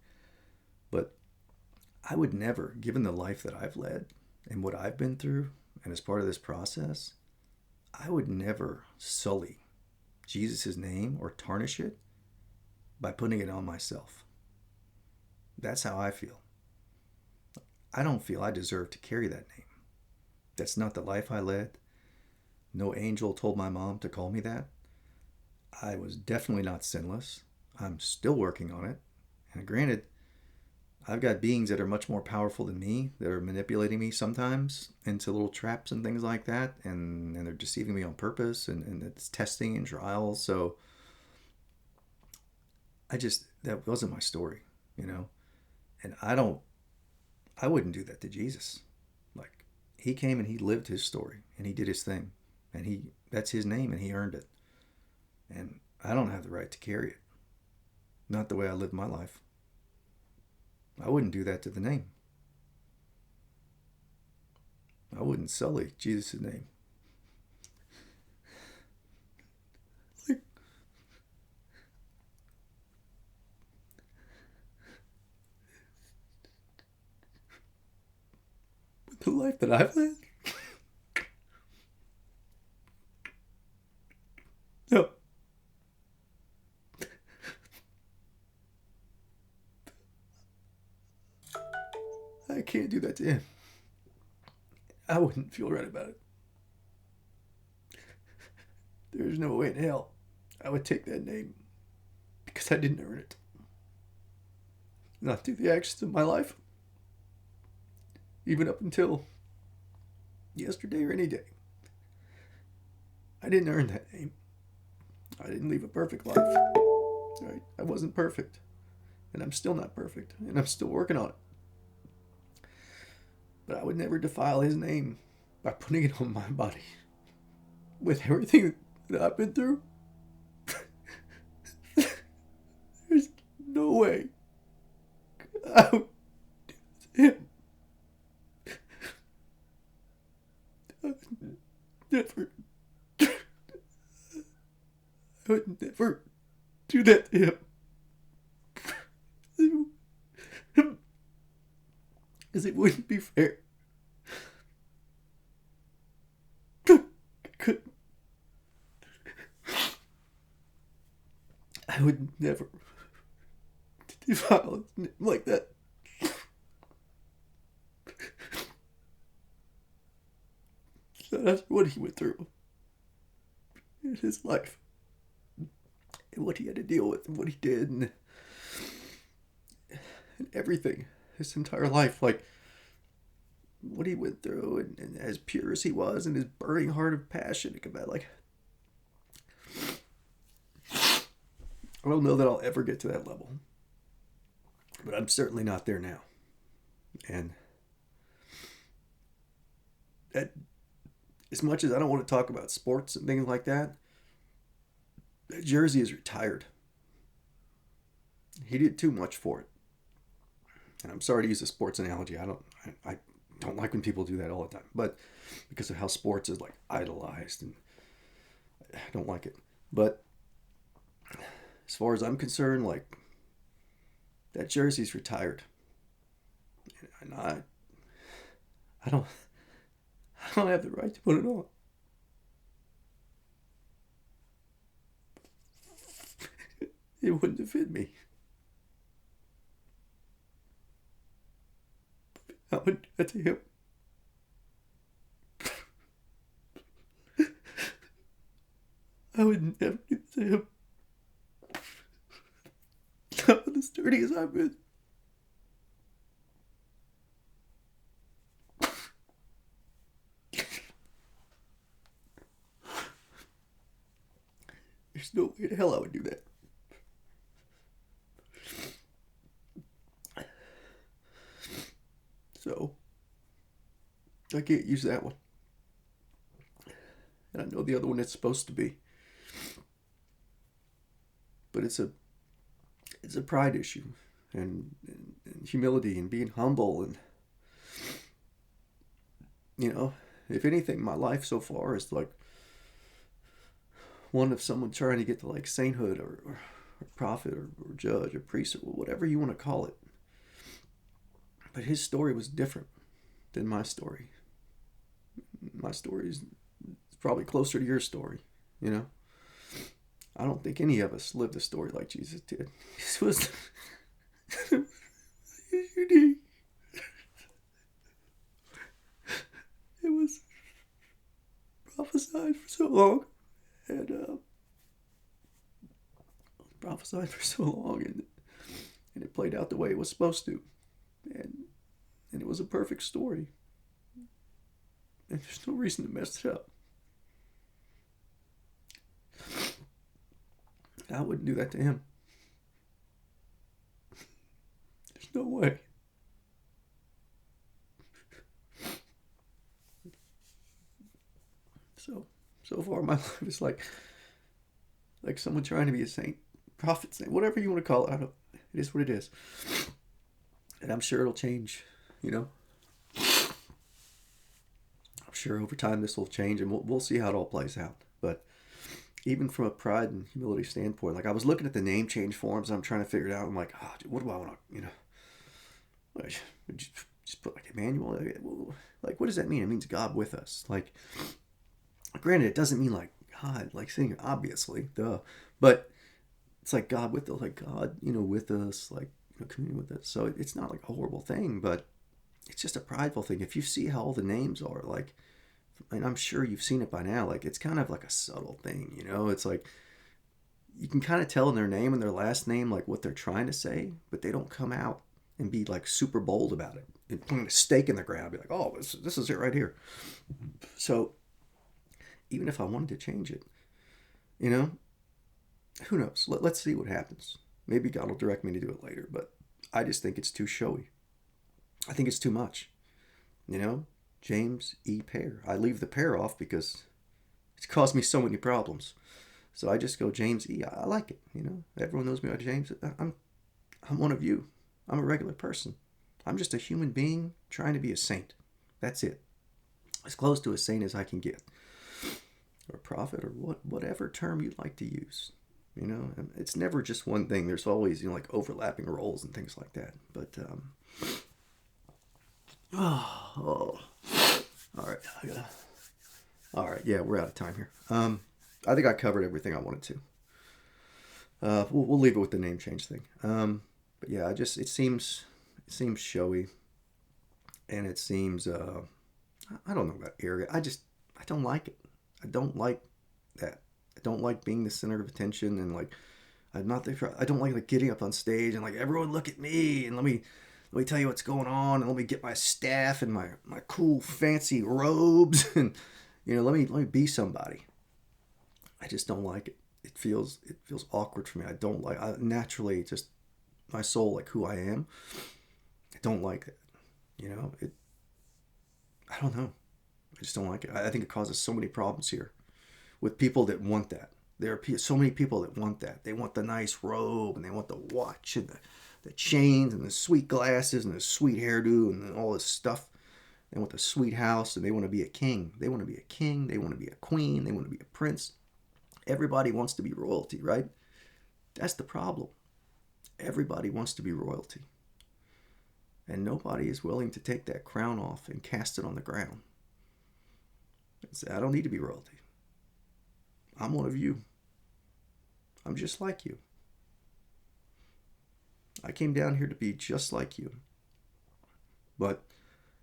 But I would never, given the life that I've led and what I've been through, and as part of this process, I would never sully Jesus' name or tarnish it by putting it on myself. That's how I feel. I don't feel I deserve to carry that name. That's not the life I led. No angel told my mom to call me that. I was definitely not sinless. I'm still working on it. And granted, I've got beings that are much more powerful than me that are manipulating me sometimes into little traps and things like that. And they're deceiving me on purpose and it's testing and trials. So that wasn't my story, And I wouldn't do that to Jesus. Like, he came and he lived his story and he did his thing and that's his name and he earned it. And I don't have the right to carry it. Not the way I lived my life. I wouldn't do that to the name. I wouldn't sully Jesus' name. Like, with the life that I've led? No. I can't do that to him. I wouldn't feel right about it. There's no way in hell I would take that name because I didn't earn it. Not through the actions of my life, even up until yesterday or any day. I didn't earn that name. I didn't live a perfect life. Right? I wasn't perfect. And I'm still not perfect. And I'm still working on it. But I would never defile his name by putting it on my body. With everything that I've been through, there's no way I would do him. I would never do that to him. Because it wouldn't be fair. I would never defile his name like that. So that's what he went through in his life. And what he had to deal with and what he did and everything. His entire life. Like what he went through and as pure as he was and his burning heart of passion about like I don't know that I'll ever get to that level. But I'm certainly not there now. And that, as much as I don't want to talk about sports and things like that, Jersey is retired. He did too much for it. And I'm sorry to use a sports analogy. I don't like when people do that all the time. But because of how sports is like idolized and I don't like it. But as far as I'm concerned, like that jersey's retired. And I don't have the right to put it on. It wouldn't have fit me. I would do that to him. I would never do that to him. Not as sturdy as I've been. There's no way in hell I would do that. So, I can't use that one. And I know the other one is supposed to be. But it's a pride issue and humility and being humble and you know, if anything, my life so far is like one of someone trying to get to like sainthood or prophet or judge or priest or whatever you want to call it. But his story was different than my story. My story is probably closer to your story, you know? I don't think any of us lived a story like Jesus did. This was unique. It was prophesied for so long, and prophesied for so long, and it played out the way it was supposed to, and it was a perfect story, and there's no reason to mess it up. I wouldn't do that to him. There's no way. So far my life is like someone trying to be a saint, prophet, saint, whatever you want to call it. It is what it is. And I'm sure it'll change, you know. sure over time this will change, and we'll see how it all plays out. But even from a pride and humility standpoint, like I was looking at the name change forms, and I'm trying to figure it out. I'm like, oh, what do I want to, like, just put like Emmanuel? Like, what does that mean? It means God with us. Like, granted, it doesn't mean like God, like saying obviously, duh, but it's like God with us, like God, with us, like communing with us. So it's not like a horrible thing, but it's just a prideful thing. If you see how all the names are, like, and I'm sure you've seen it by now, like it's kind of like a subtle thing, It's like you can kind of tell in their name and their last name like what they're trying to say, but they don't come out and be like super bold about it and putting a stake in the ground, be like, oh, this is it right here. So even if I wanted to change it, you know, who knows? Let's see what happens. Maybe God will direct me to do it later, but I just think it's too showy. I think it's too much. James E. Pear. I leave the pear off because it's caused me so many problems. So I just go James E. I like it. Everyone knows me by James. I'm one of you. I'm a regular person. I'm just a human being trying to be a saint. That's it. As close to a saint as I can get, or a prophet, or whatever term you'd like to use. And it's never just one thing. There's always like overlapping roles and things like that. But all right, all right. Yeah, we're out of time here. I think I covered everything I wanted to. We'll leave it with the name change thing. But yeah, it seems showy, and it seems I don't know about arrogant. I don't like it. I don't like that. I don't like being the center of attention, and like I'm not there. I don't like getting up on stage and like everyone look at me and let me tell you what's going on, and let me get my staff and my cool fancy robes and let me be somebody. I just don't like it. It feels awkward for me. I don't like. Naturally just my soul, like who I am. I don't like that. It. I don't know. I just don't like it. I think it causes so many problems here with people that want that. There are so many people that want that. They want the nice robe, and they want the watch and the chains and the sweet glasses and the sweet hairdo and all this stuff. They want the sweet house, and they want to be a king. They want to be a king. They want to be a queen. They want to be a prince. Everybody wants to be royalty, right? That's the problem. Everybody wants to be royalty. And nobody is willing to take that crown off and cast it on the ground and say, I don't need to be royalty. I'm one of you. I'm just like you. I came down here to be just like you. But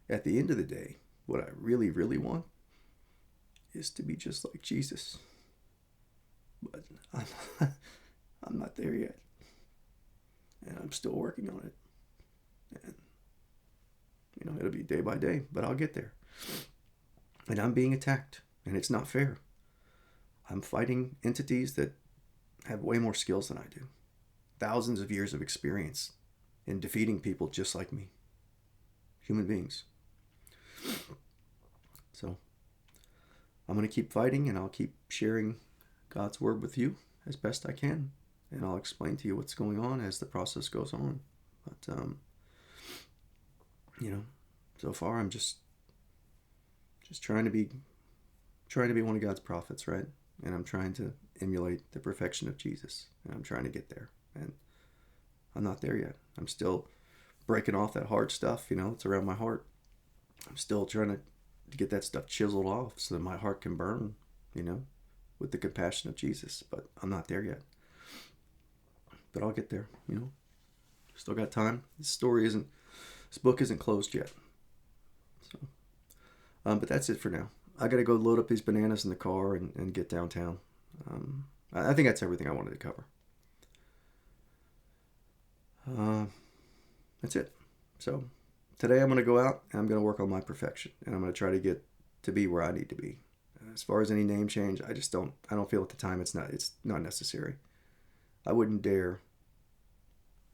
at the end of the day, what I really, really want is to be just like Jesus. But I'm not there yet. And I'm still working on it. And, it'll be day by day, but I'll get there. And I'm being attacked, and it's not fair. I'm fighting entities that have way more skills than I do. Thousands of years of experience in defeating people just like me. Human beings. So I'm going to keep fighting, and I'll keep sharing God's word with you as best I can. And I'll explain to you what's going on as the process goes on. But, so far I'm just trying to be one of God's prophets, right? And I'm trying to emulate the perfection of Jesus. And I'm trying to get there. And I'm not there yet. I'm still breaking off that hard stuff, it's around my heart. I'm still trying to get that stuff chiseled off so that my heart can burn, with the compassion of Jesus. But I'm not there yet. But I'll get there, Still got time. This book isn't closed yet. So, but that's it for now. I got to go load up these bananas in the car and get downtown. I think that's everything I wanted to cover. That's it. So today I'm going to go out and I'm going to work on my perfection, and I'm going to try to get to be where I need to be. As far as any name change, I don't feel at the time it's not necessary. I wouldn't dare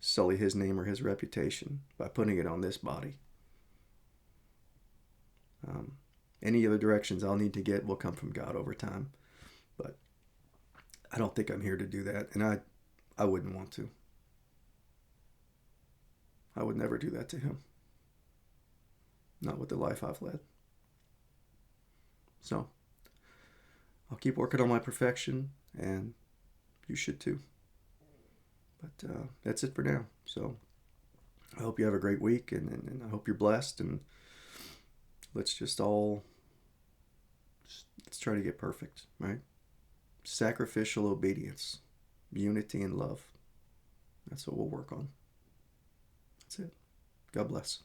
sully his name or his reputation by putting it on this body. Any other directions I'll need to get will come from God over time. But I don't think I'm here to do that, and I wouldn't want to. I would never do that to him. Not with the life I've led. So I'll keep working on my perfection, and you should too. But that's it for now. So I hope you have a great week, and I hope you're blessed. And let's just all let's try to get perfect, right? Sacrificial obedience, unity, and love. That's what we'll work on. That's it. God bless.